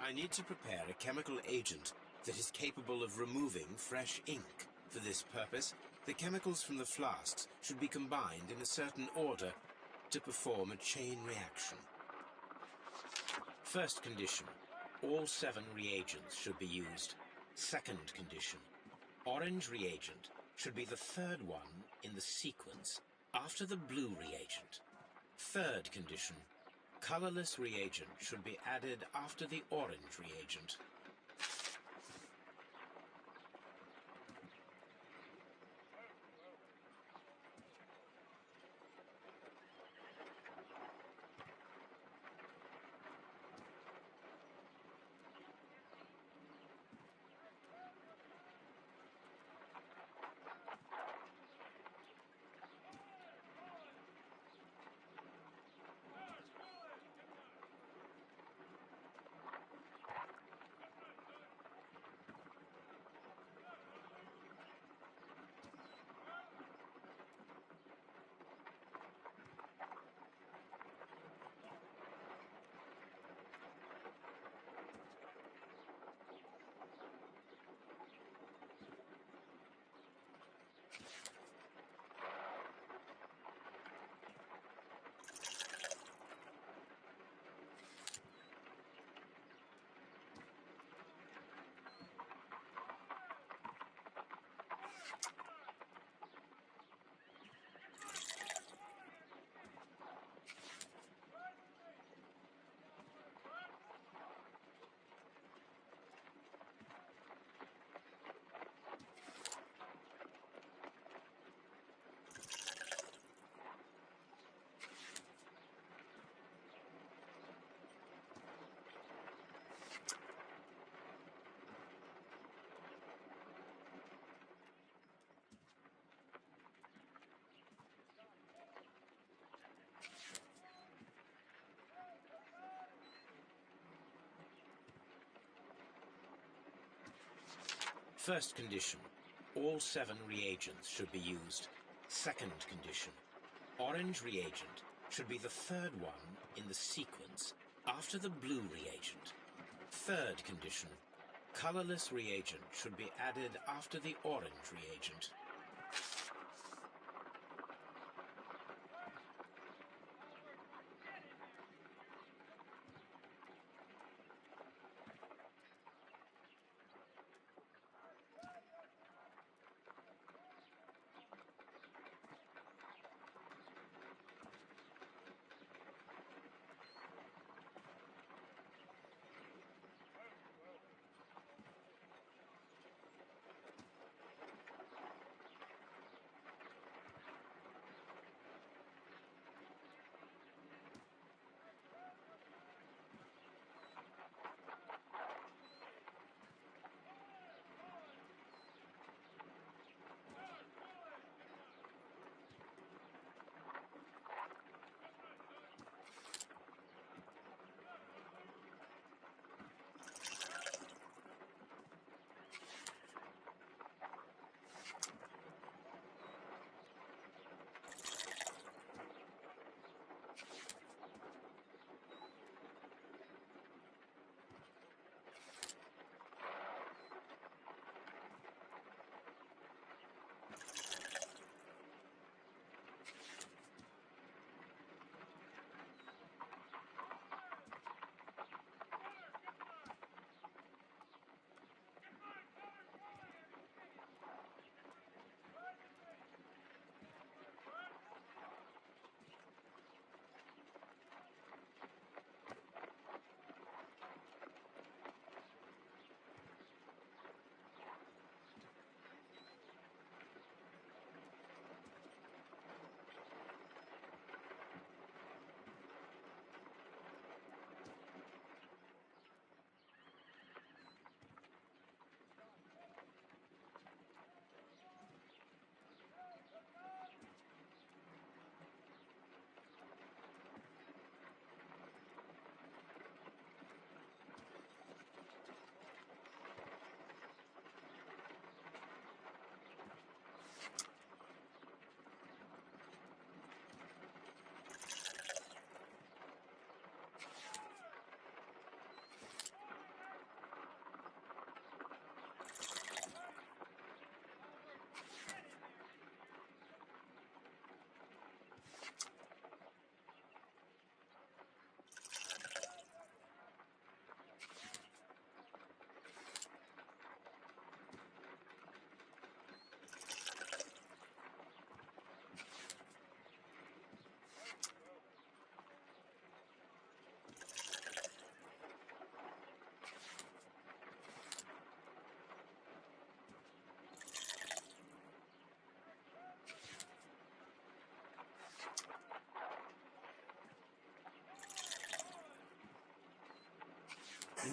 I need to prepare a chemical agent that is capable of removing fresh ink. For this purpose, the chemicals from the flasks should be combined in a certain order to perform a chain reaction. First condition, all 7 reagents should be used. Second condition, orange reagent should be the third one in the sequence after the blue reagent. Third condition, colorless reagent should be added after the orange reagent. First condition, all 7 reagents should be used. Second condition, orange reagent should be the third one in the sequence after the blue reagent. Third condition, colorless reagent should be added after the orange reagent.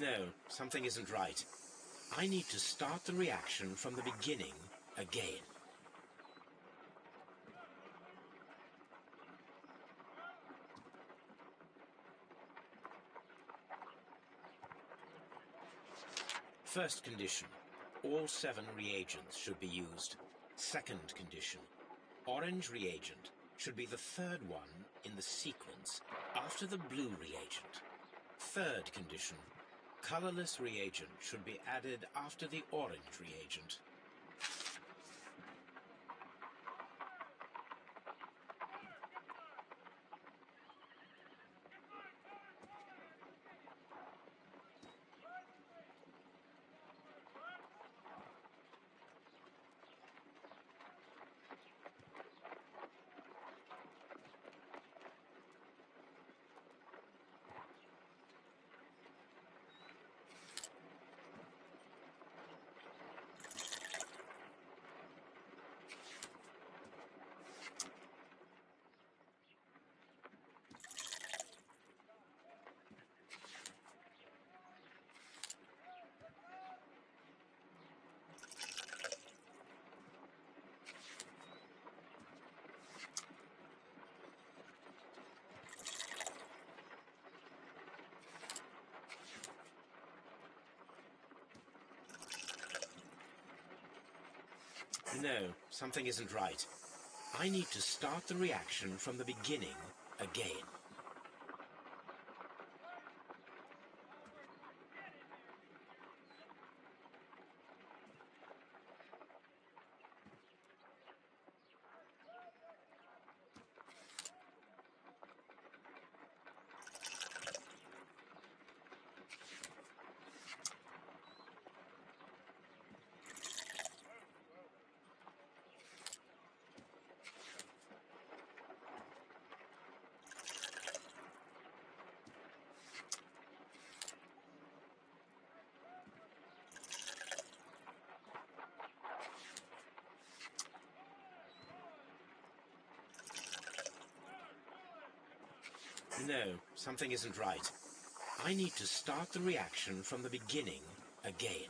No, something isn't right. I need to start the reaction from the beginning again. First condition, all 7 reagents should be used. Second condition, orange reagent should be the third one in the sequence after the blue reagent. Third condition, colorless reagent should be added after the orange reagent. No, something isn't right. I need to start the reaction from the beginning again. No, something isn't right. I need to start the reaction from the beginning again.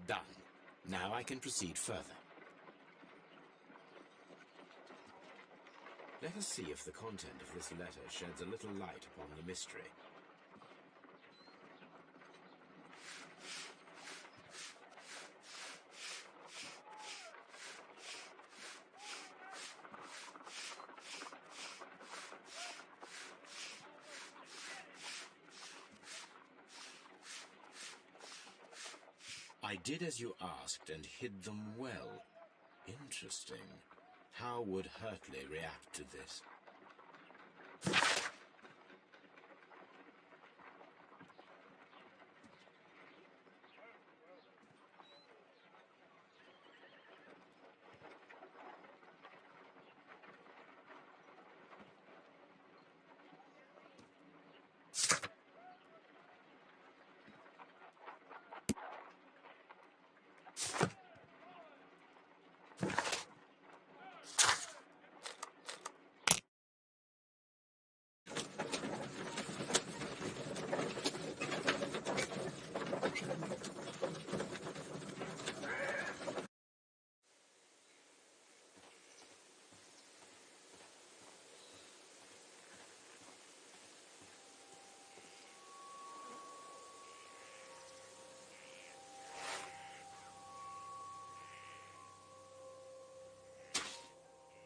Done. Now I can proceed further. Let us see if the content of this letter sheds a little light upon the mystery. I did as you asked and hid them well. Interesting. How would Hurtley react to this?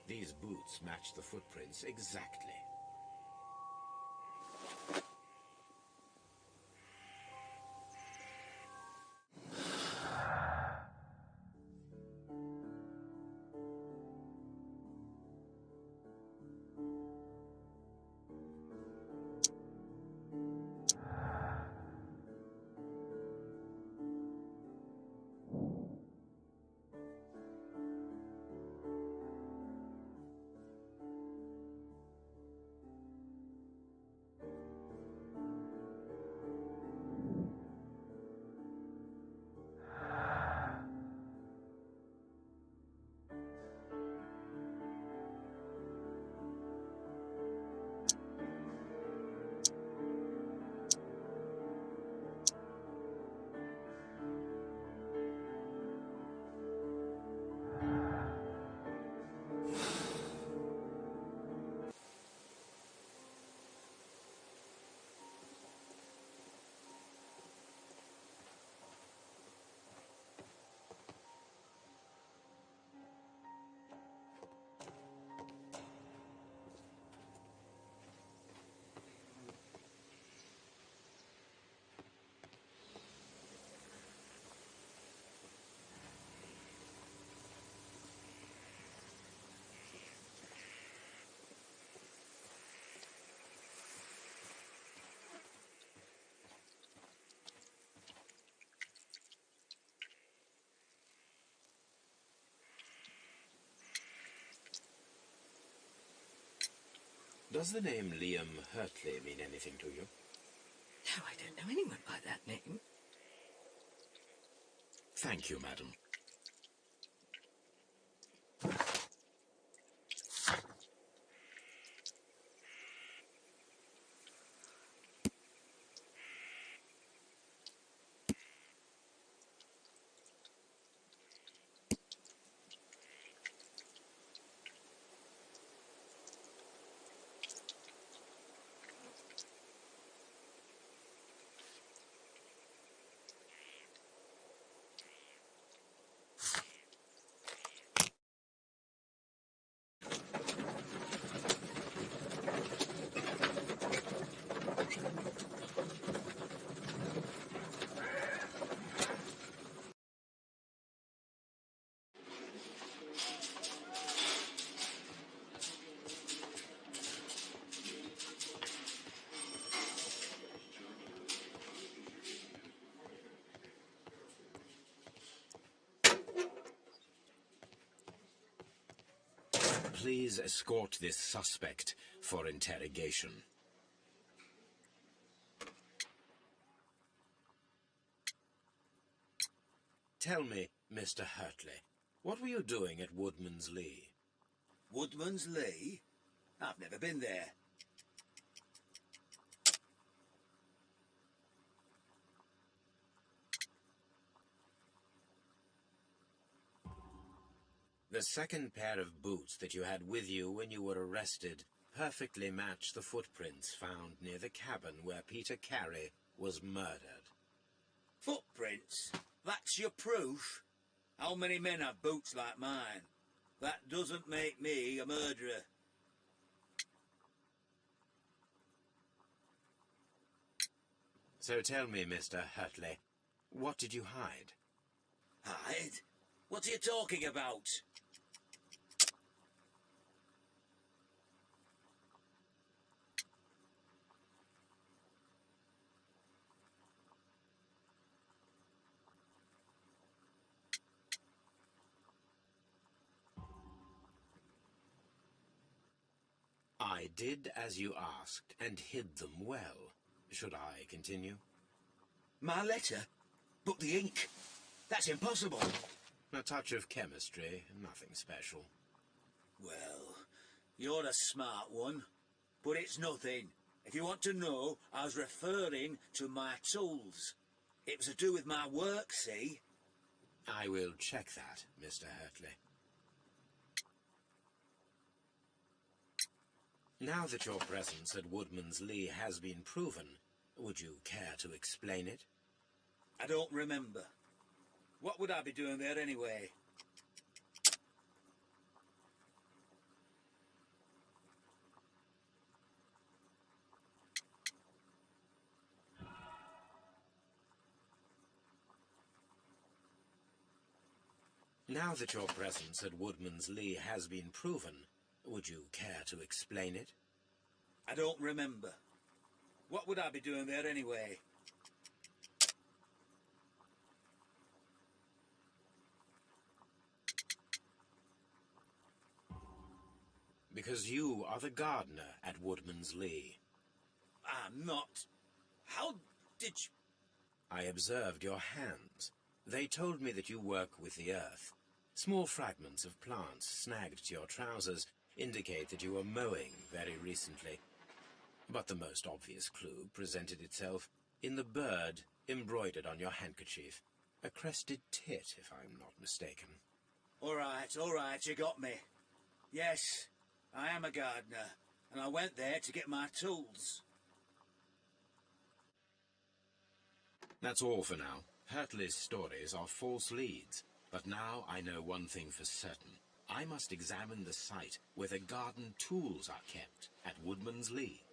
These boots match the footprints exactly. Does the name Liam Hurtley mean anything to you? No, I don't know anyone by that name. Thank you, madam. Please escort this suspect for interrogation. Tell me, Mr. Hurtley, what were you doing at Woodman's Lee? Woodman's Lee? I've never been there. The second pair of boots that you had with you when you were arrested perfectly match the footprints found near the cabin where Peter Carey was murdered. Footprints? That's your proof? How many men have boots like mine? That doesn't make me a murderer. So tell me, Mr. Hurtley, what did you hide? Hide? What are you talking about? I did as you asked and hid them well. Should I continue? My letter? But the ink? That's impossible. A touch of chemistry, nothing special. Well, you're a smart one, but it's nothing. If you want to know, I was referring to my tools. It was to do with my work, see? I will check that, Mr. Hurtley. Now that your presence at Woodman's Lee has been proven, would you care to explain it? I don't remember. What would I be doing there anyway? Now that your presence at Woodman's Lee has been proven, would you care to explain it? I don't remember. What would I be doing there anyway? Because you are the gardener at Woodman's Lee. I'm not. How did you... I observed your hands. They told me that you work with the earth. Small fragments of plants snagged to your trousers indicate that you were mowing very recently. But the most obvious clue presented itself in the bird embroidered on your handkerchief. A crested tit, if I'm not mistaken. All right, you got me. Yes, I am a gardener, and I went there to get my tools. That's all for now. Hurtley's stories are false leads, but now I know one thing for certain. I must examine the site where the garden tools are kept at Woodman's Lee.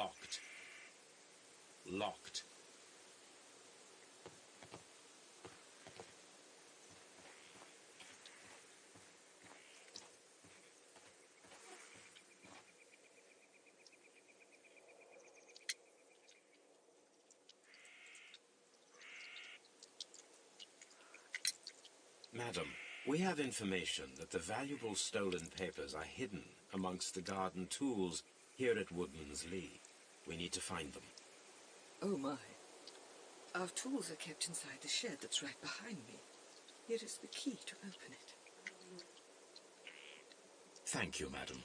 Locked. Locked. Madam, we have information that the valuable stolen papers are hidden amongst the garden tools here at Woodman's Lee. We need to find them. Oh, my. Our tools are kept inside the shed that's right behind me. Here is the key to open it. Thank you, madam.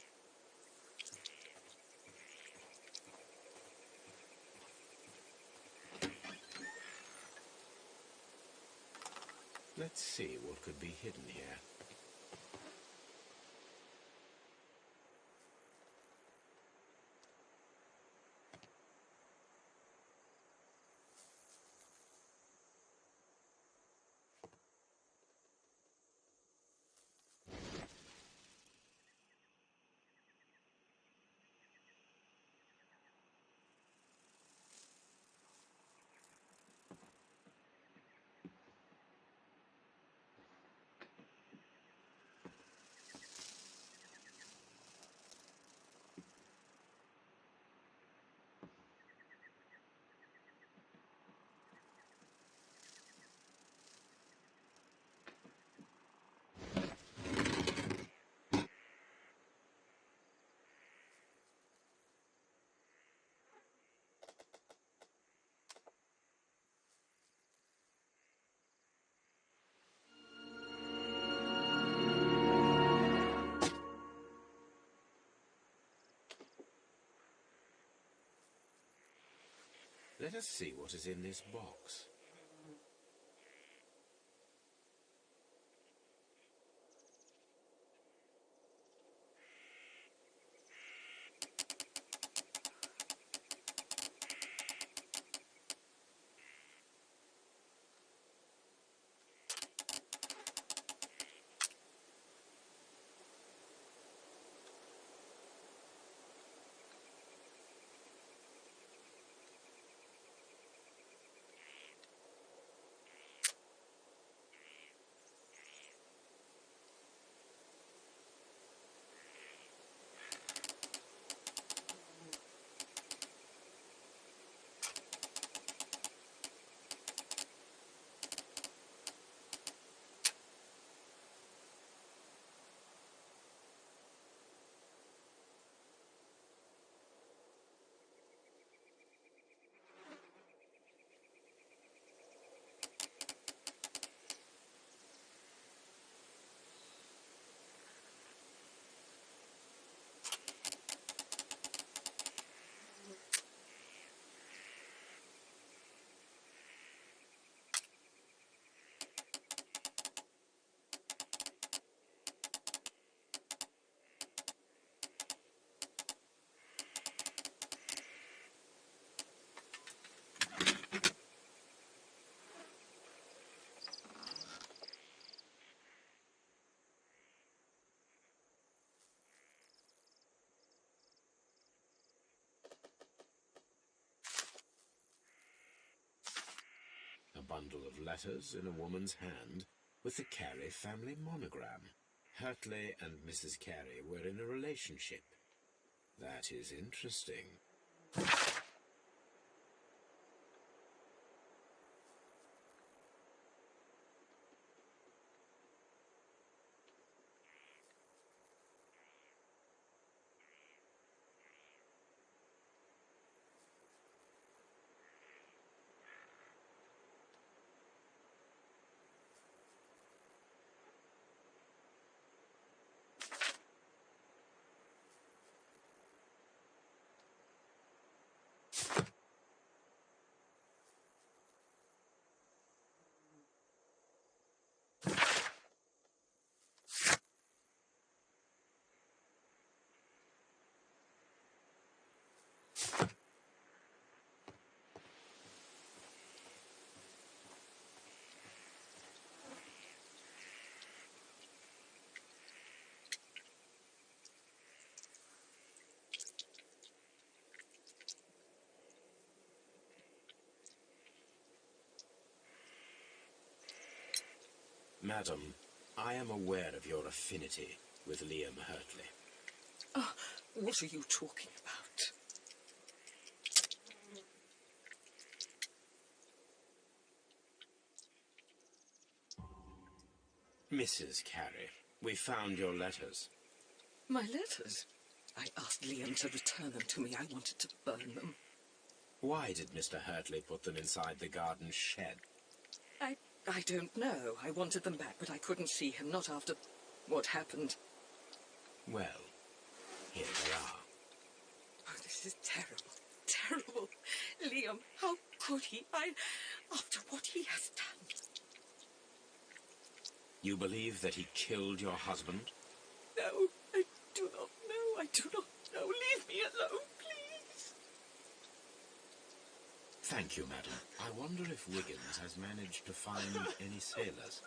Let's see what could be hidden here. Let us see what is in this box. A bundle of letters in a woman's hand with the Carey family monogram. Hartley and Mrs. Carey were in a relationship. That is interesting. Madam, I am aware of your affinity with Liam Hurtley. Oh, what are you talking about? Mrs. Carey, we found your letters. My letters? I asked Liam to return them to me. I wanted to burn them. Why did Mr. Hurtley put them inside the garden shed? I don't know. I wanted them back, but I couldn't see him, not after what happened. Well, here they are. Oh, this is terrible. Terrible. Liam, how could he? After what he has done. You believe that he killed your husband? No, I do not know. I do not know. Leave me alone, please. Thank you, madam. I wonder if Wiggins has managed to find any sailors.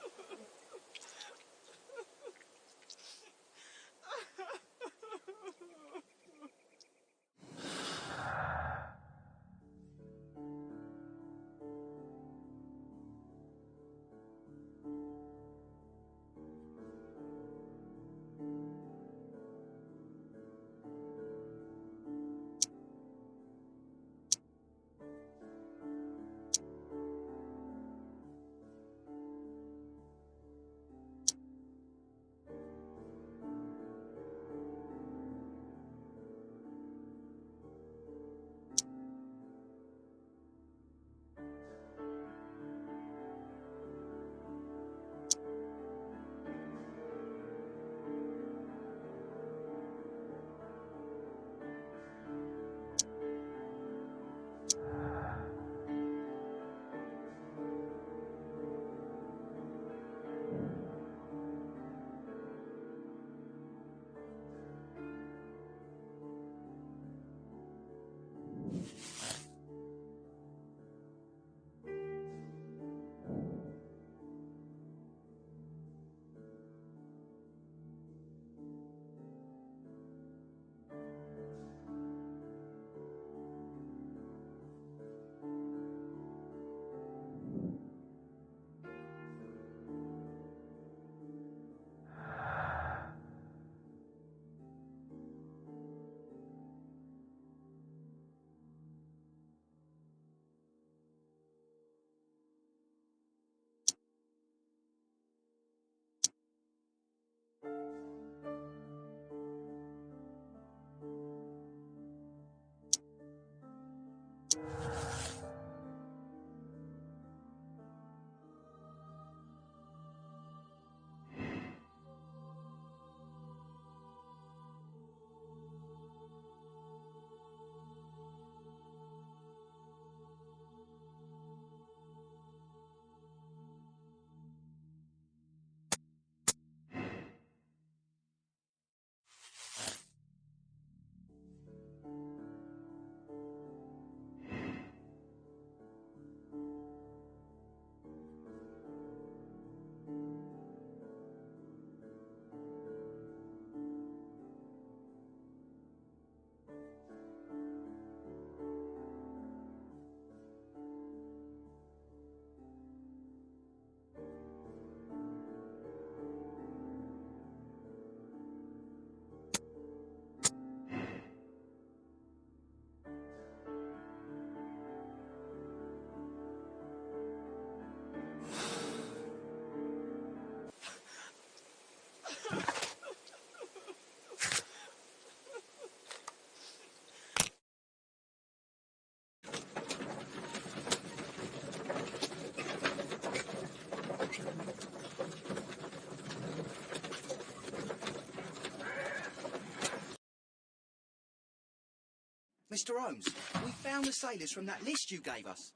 Mr. Holmes, we found the sailors from that list you gave us.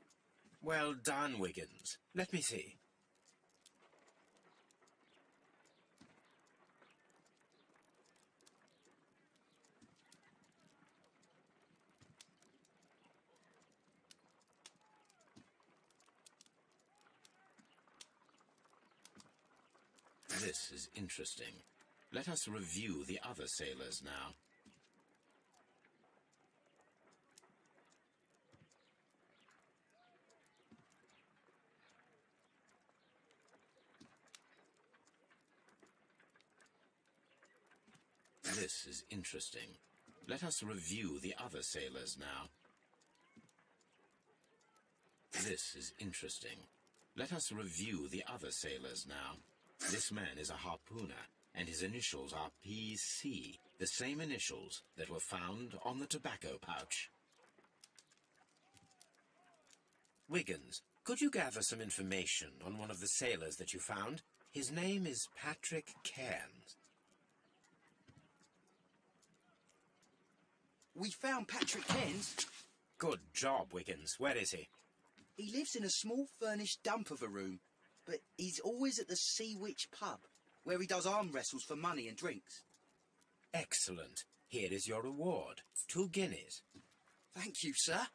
Well done, Wiggins. Let me see. This is interesting. Let us review the other sailors now. This is interesting. Let us review the other sailors now. This is interesting. Let us review the other sailors now. This man is a harpooner, and his initials are PC, the same initials that were found on the tobacco pouch. Wiggins, could you gather some information on one of the sailors that you found? His name is Patrick Cairns. We found Patrick Cairns. Good job, Wiggins. Where is he? He lives in a small furnished dump of a room, but he's always at the Sea Witch pub, where he does arm wrestles for money and drinks. Excellent. Here is your reward. 2 guineas. Thank you, sir.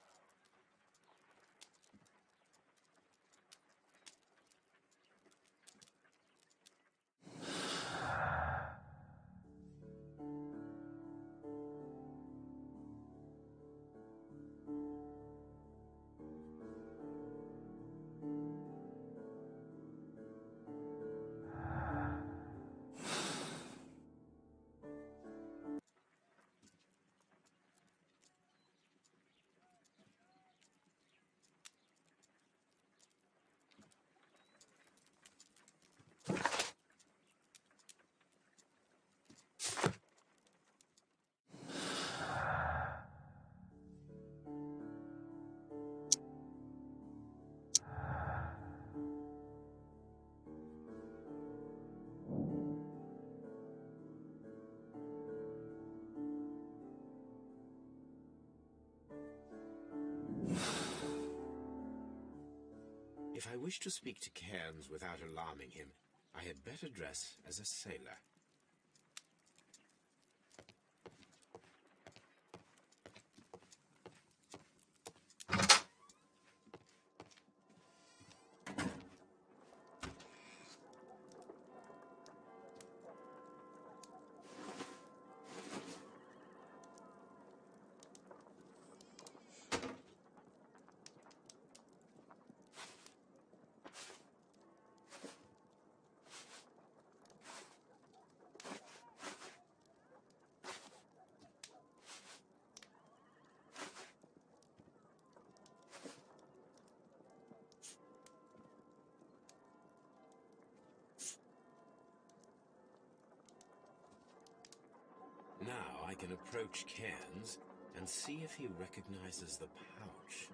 If I wish to speak to Cairns without alarming him, I had better dress as a sailor. Now I can approach Cairns and see if he recognizes the pouch.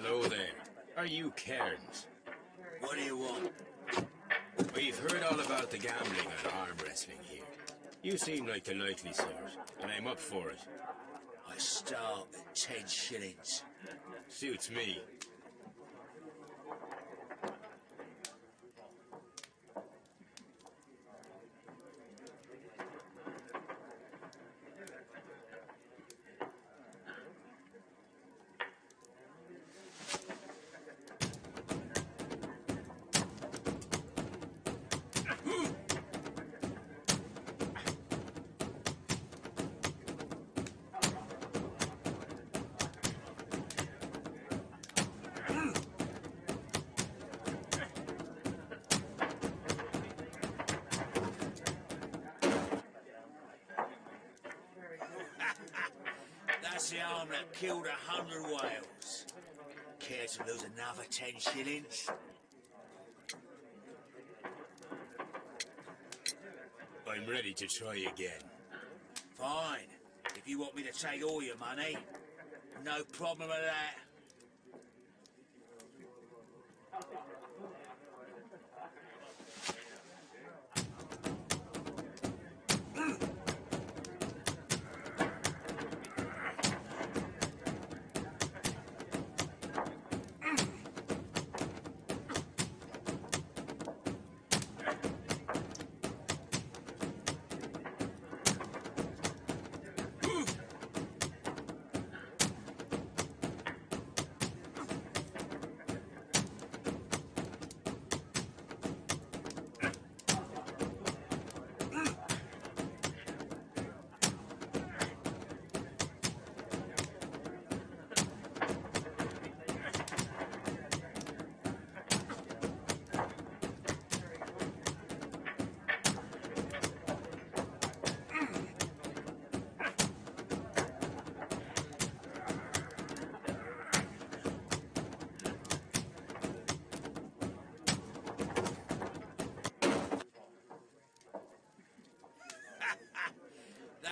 Hello there. Are you Cairns? What do you want? We've heard all about the gambling and arm wrestling here. You seem like the likely sort, and I'm up for it. I start at 10 shillings. Suits me. That's the arm that killed 100 whales. Care to lose another 10 shillings? I'm ready to try again. Fine. If you want me to take all your money, no problem with that.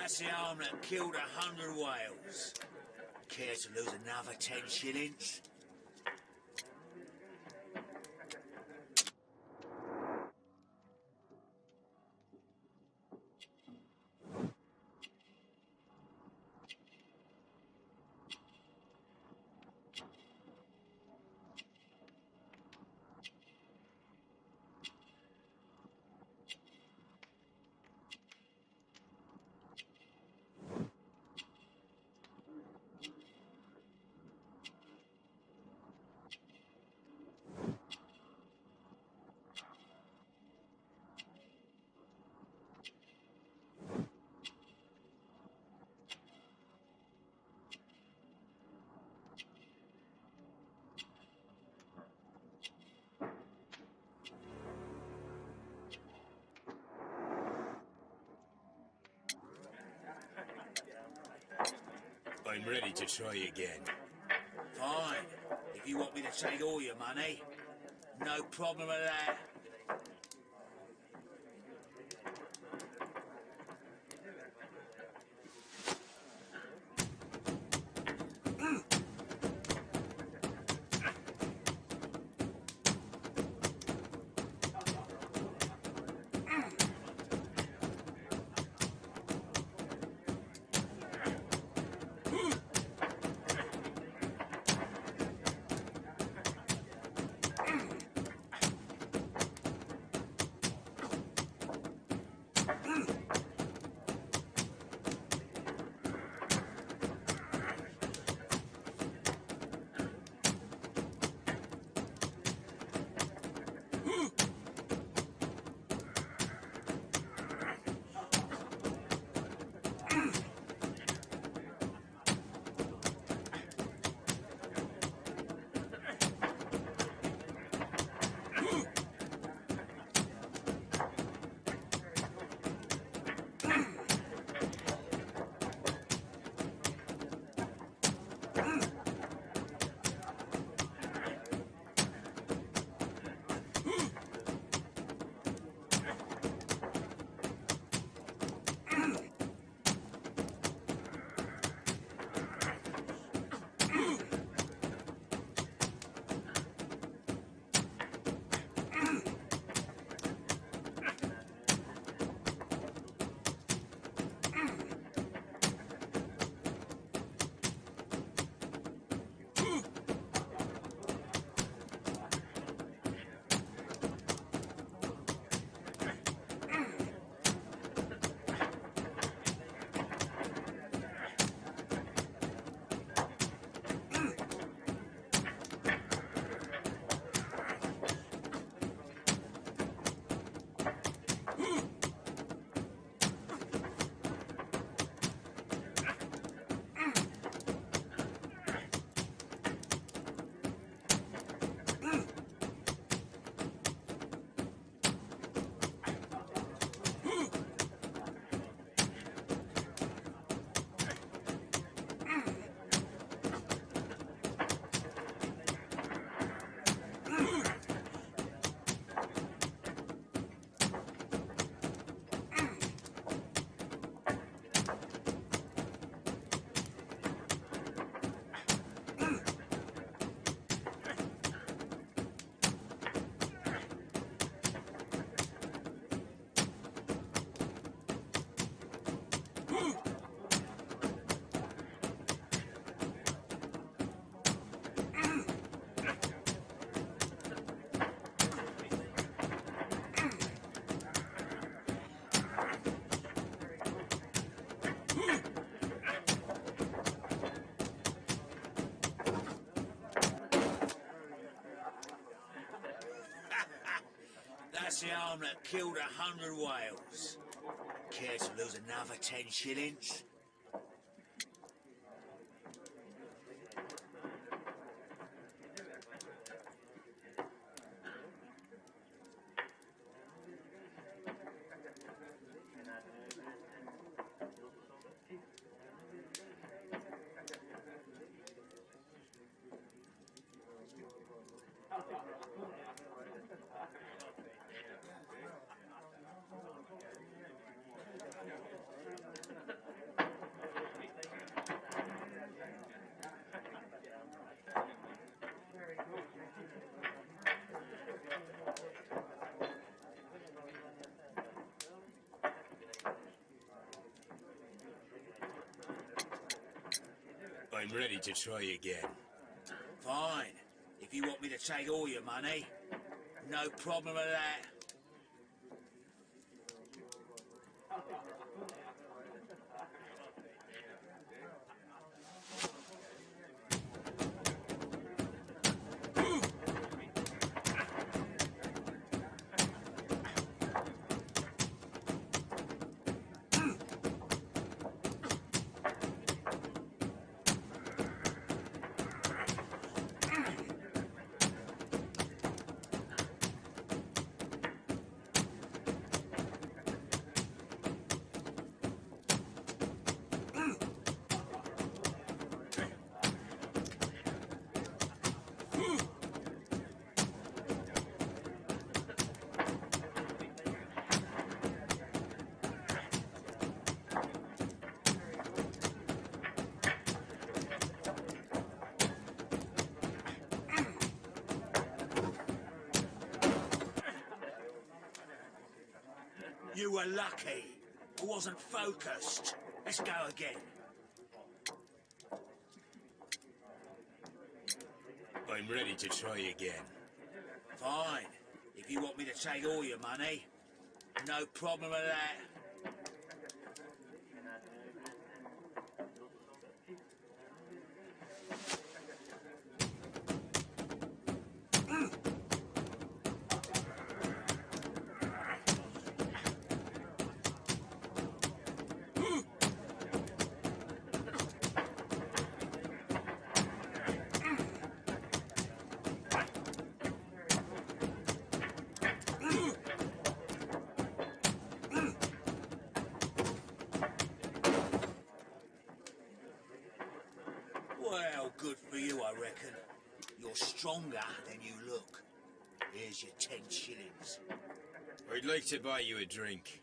That's the arm that killed 100 whales. Care to lose another 10 shillings? I'm ready to try again. Fine. If you want me to take all your money, no problem with that. That's the arm that killed 100 whales. Care to lose another 10 shillings? I'm ready to try again. Fine. If you want me to take all your money, no problem with that. You were lucky. I wasn't focused. Let's go again. I'm ready to try again. Fine. If you want me to take all your money, no problem with that. Well, good for you, I reckon. You're stronger than you look. Here's your 10 shillings. I'd like to buy you a drink.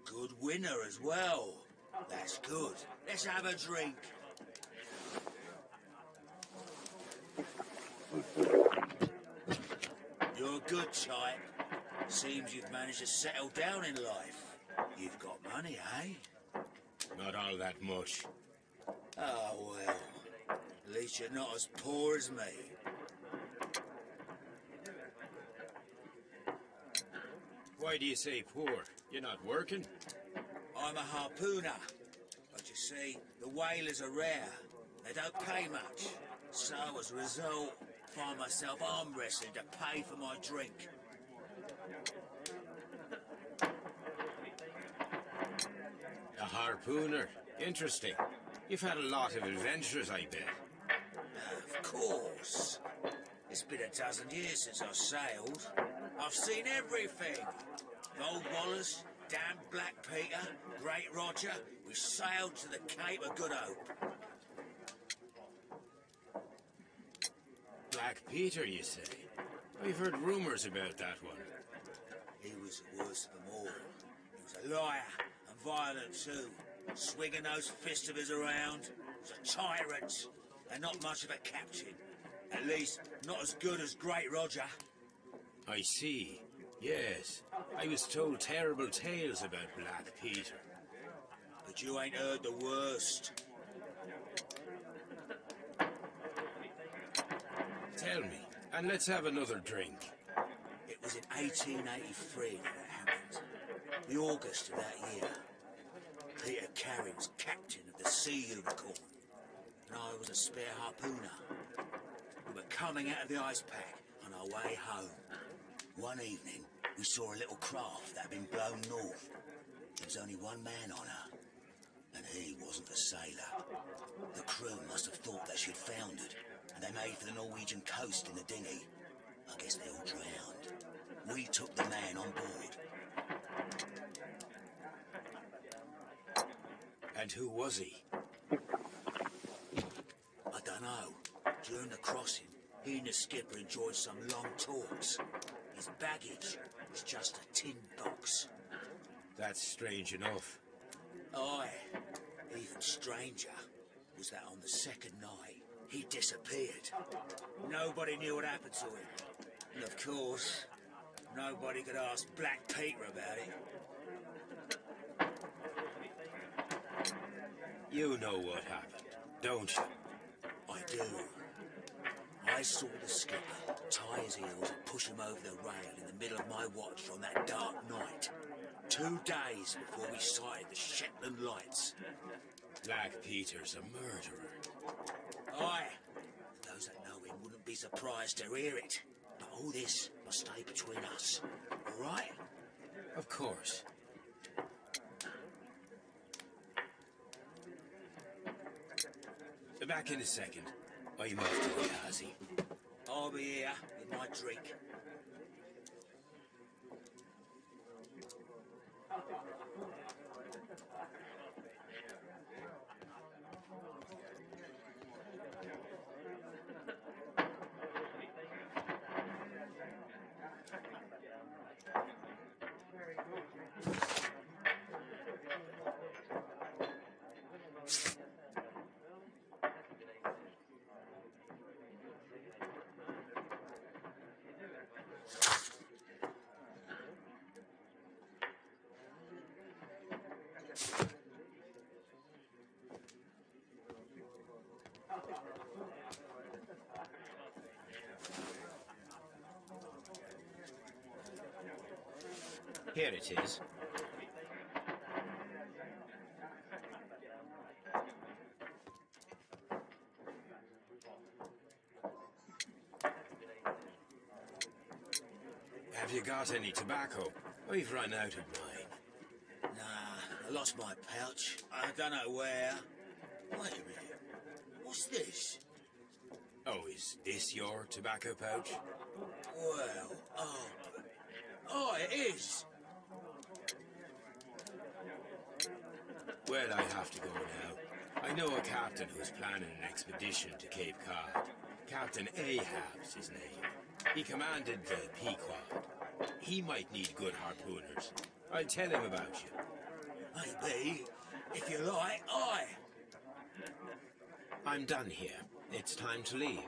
Good winner as well. That's good. Let's have a drink. You're a good type. Seems you've managed to settle down in life. You've got money, eh? Not all that much. Oh, well. At least you're not as poor as me. Why do you say poor? You're not working? I'm a harpooner. But you see, the whalers are rare. They don't pay much. So, as a result, I find myself arm wrestling to pay for my drink. A harpooner. Interesting. You've had a lot of adventures, I bet. Of course. It's been a dozen years since I've sailed. I've seen everything. Gold Wallers, damn Black Peter, Great Roger. We sailed to the Cape of Good Hope. Black Peter, you say? I've heard rumours about that one. He was the worst of them all. He was a liar and violent too. Swinging those fists of his around. He was a tyrant and not much of a captain. At least, not as good as Great Roger. I see. Yes. I was told terrible tales about Black Peter. But you ain't heard the worst. Tell me, and let's have another drink. It was in 1883 that it happened. The August of that year. Peter Carey was captain of the Sea Unicorn, and I was a spare harpooner. We were coming out of the ice pack on our way home. One evening, we saw a little craft that had been blown north. There was only one man on her, and he wasn't a sailor. The crew must have thought that she'd foundered, and they made for the Norwegian coast in the dinghy. I guess they all drowned. We took the man on board. And who was he? I don't know. During the crossing, he and the skipper enjoyed some long talks. His baggage was just a tin box. That's strange enough. Aye. Even stranger was that on the second night, he disappeared. Nobody knew what happened to him. And of course, nobody could ask Black Peter about it. You know what happened, don't you? do. I saw the skipper tie his heels and push him over the rail in the middle of my watch on that dark night. 2 days before we sighted the Shetland lights. Black Peter's a murderer. Aye. Those that know him wouldn't be surprised to hear it. But all this must stay between us. All right? Of course. Back in a second. I'm off to the Kazi. I'll be here with my drink. Here it is. Have you got any tobacco? We've run out of mine. Nah, I lost my pouch. I don't know where. Wait a minute. What's this? Oh, is this your tobacco pouch? Well, oh, it is. Well, I have to go now. I know a captain who's planning an expedition to Cape Cod. Captain Ahab's his name. He commanded the Pequod. He might need good harpooners. I'll tell him about you. Maybe, if you like, aye. I'm done here. It's time to leave.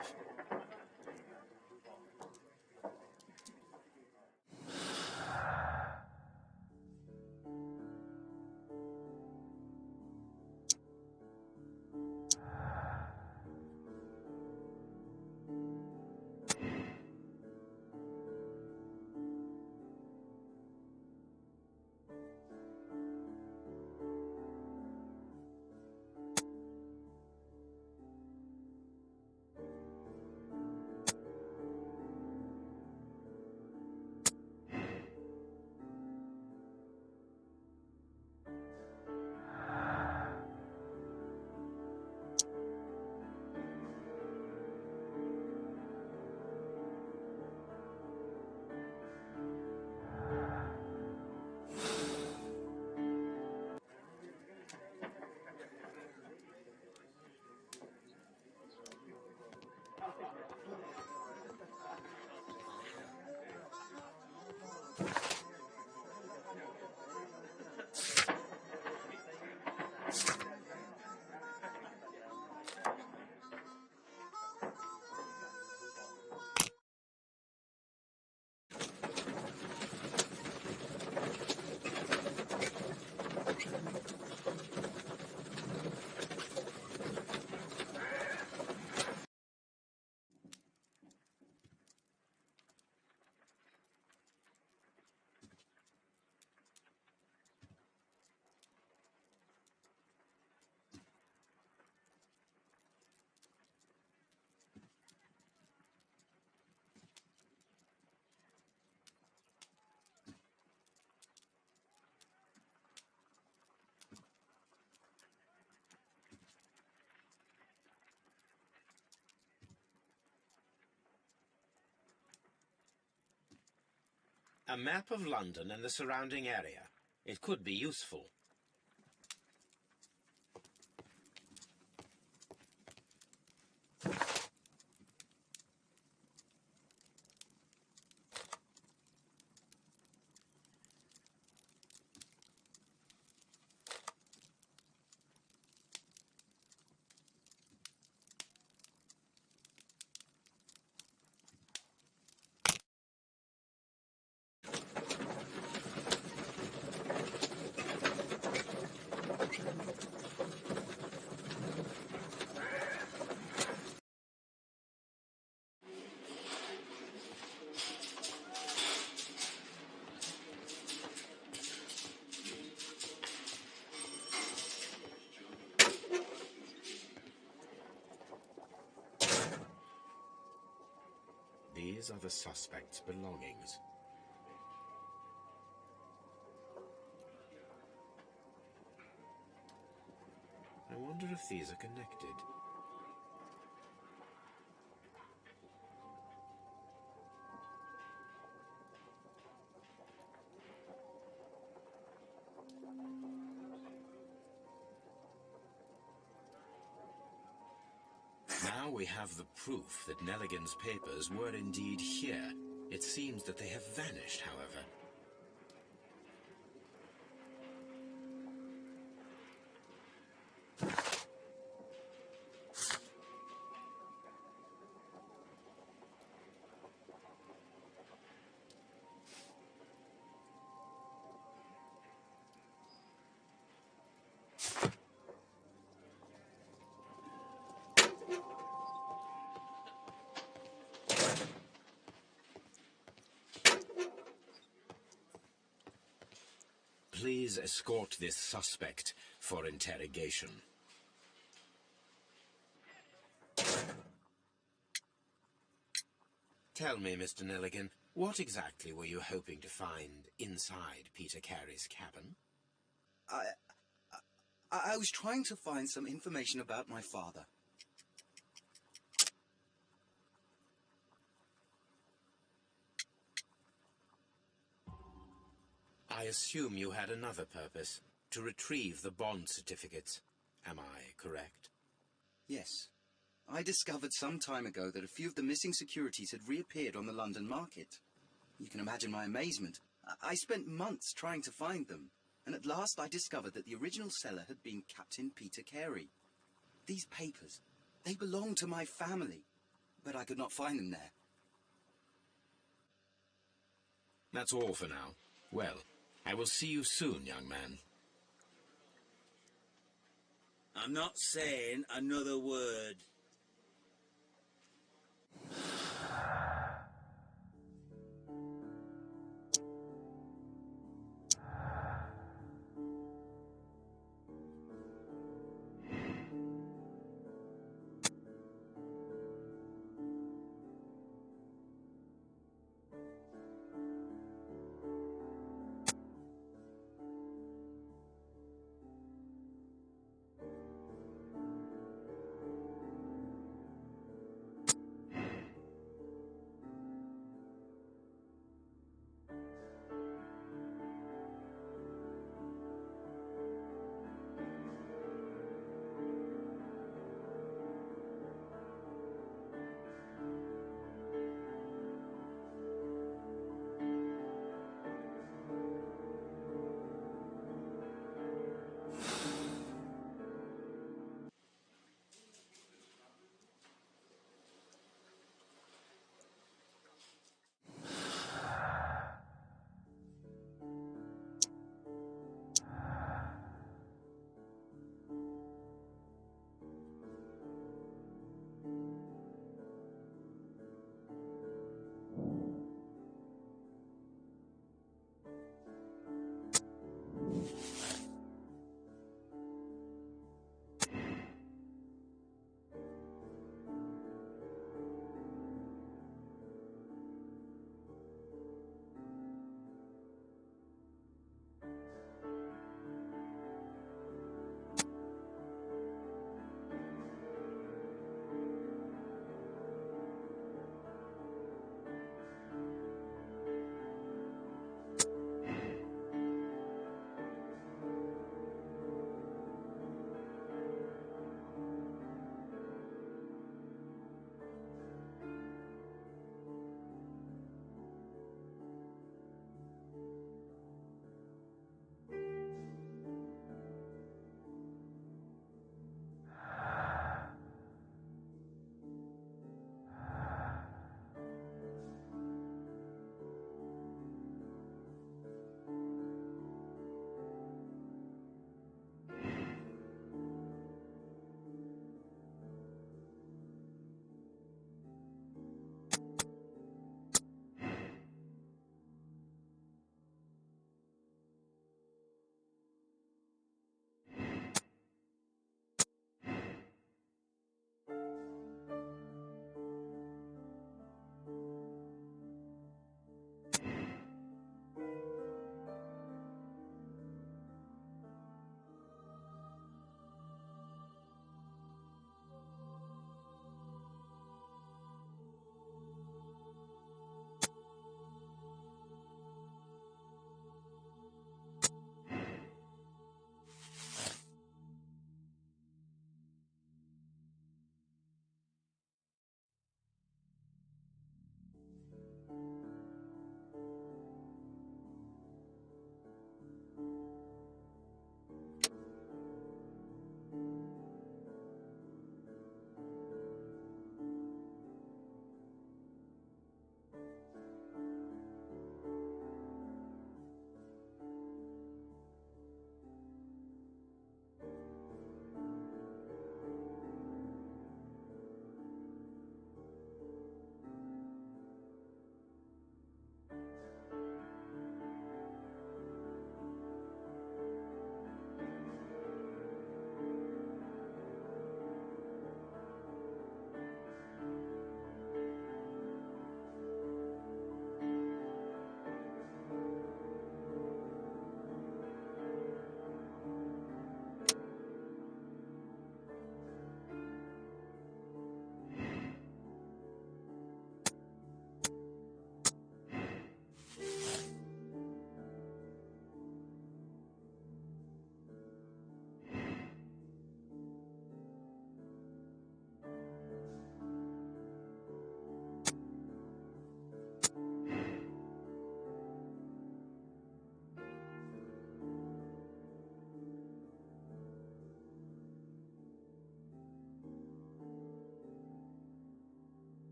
A map of London and the surrounding area. It could be useful. These are the suspect's belongings. I wonder if these are connected. Now we have the proof that Nelligan's papers were indeed here. It seems that they have vanished, however. Please escort this suspect for interrogation. Tell me, Mr. Nelligan, what exactly were you hoping to find inside Peter Carey's cabin? I was trying to find some information about my father. I assume you had another purpose, to retrieve the bond certificates. Am I correct? Yes. I discovered some time ago that a few of the missing securities had reappeared on the London market. You can imagine my amazement. I spent months trying to find them, and at last I discovered that the original seller had been Captain Peter Carey. These papers, they belonged to my family, but I could not find them there. That's all for now. Well, I will see you soon, young man. I'm not saying another word.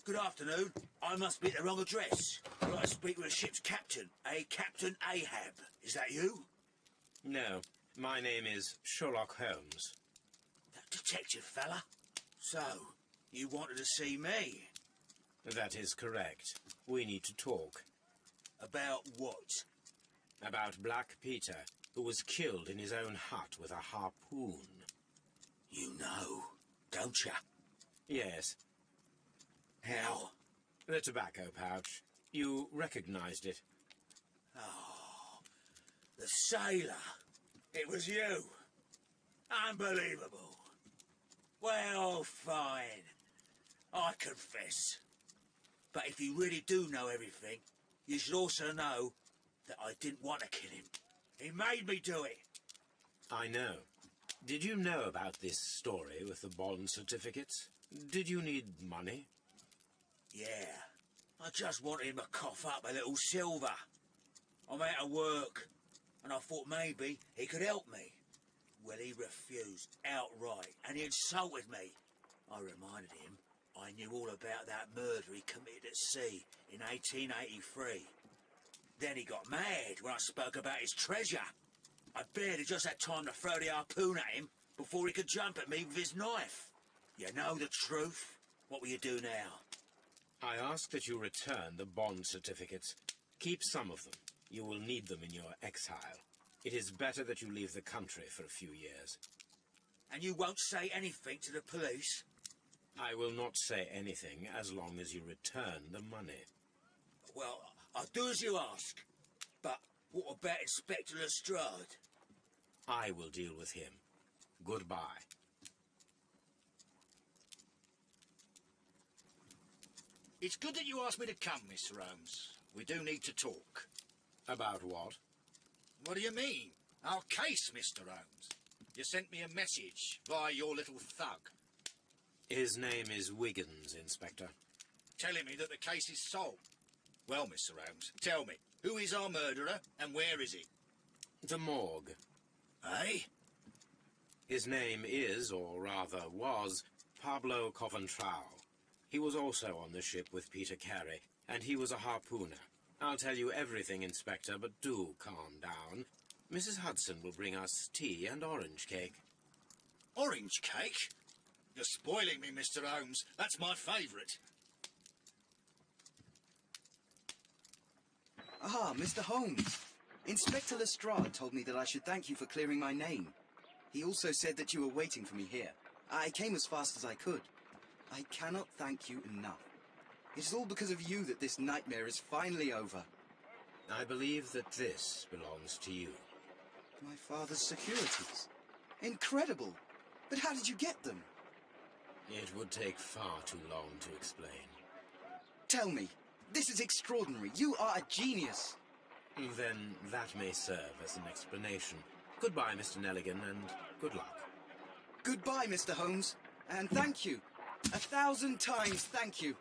Good afternoon. I must be at the wrong address. I'd like to speak with a ship's captain, a Captain Ahab. Is that you? No, my name is Sherlock Holmes. That detective fella? So, you wanted to see me? That is correct. We need to talk. About what? About Black Peter, who was killed in his own hut with a harpoon. You know, don't you? Yes. How? The tobacco pouch. You recognized it. Oh, the sailor. It was you. Unbelievable. Well, fine. I confess. But if you really do know everything, you should also know that I didn't want to kill him. He made me do it. I know. Did you know about this story with the bond certificates? Did you need money? Yeah. I just wanted him to cough up a little silver. I'm out of work, and I thought maybe he could help me. Well, he refused outright, and he insulted me. I reminded him I knew all about that murder he committed at sea in 1883. Then he got mad when I spoke about his treasure. I barely just had time to throw the harpoon at him before he could jump at me with his knife. You know the truth. What will you do now? I ask that you return the bond certificates. Keep some of them. You will need them in your exile. It is better that you leave the country for a few years. And you won't say anything to the police? I will not say anything as long as you return the money. Well, I'll do as you ask. But what about Inspector Lestrade? I will deal with him. Goodbye. It's good that you asked me to come, Mr. Holmes. We do need to talk. About what? What do you mean? Our case, Mr. Holmes. You sent me a message via your little thug. His name is Wiggins, Inspector. Telling me that the case is solved. Well, Mr. Holmes, tell me, who is our murderer and where is he? The morgue. Eh? His name is, or rather was, Pablo Coventral. He was also on the ship with Peter Carey, and he was a harpooner. I'll tell you everything, Inspector, but do calm down. Mrs. Hudson will bring us tea and orange cake. Orange cake? You're spoiling me, Mr. Holmes. That's my favourite. Ah, Mr. Holmes. Inspector Lestrade told me that I should thank you for clearing my name. He also said that you were waiting for me here. I came as fast as I could. I cannot thank you enough. It is all because of you that this nightmare is finally over. I believe that this belongs to you. My father's securities. Incredible! But how did you get them? It would take far too long to explain. Tell me. This is extraordinary. You are a genius. Then that may serve as an explanation. Goodbye, Mr. Nelligan, and good luck. Goodbye, Mr. Holmes. And thank you. 1,000 times thank you.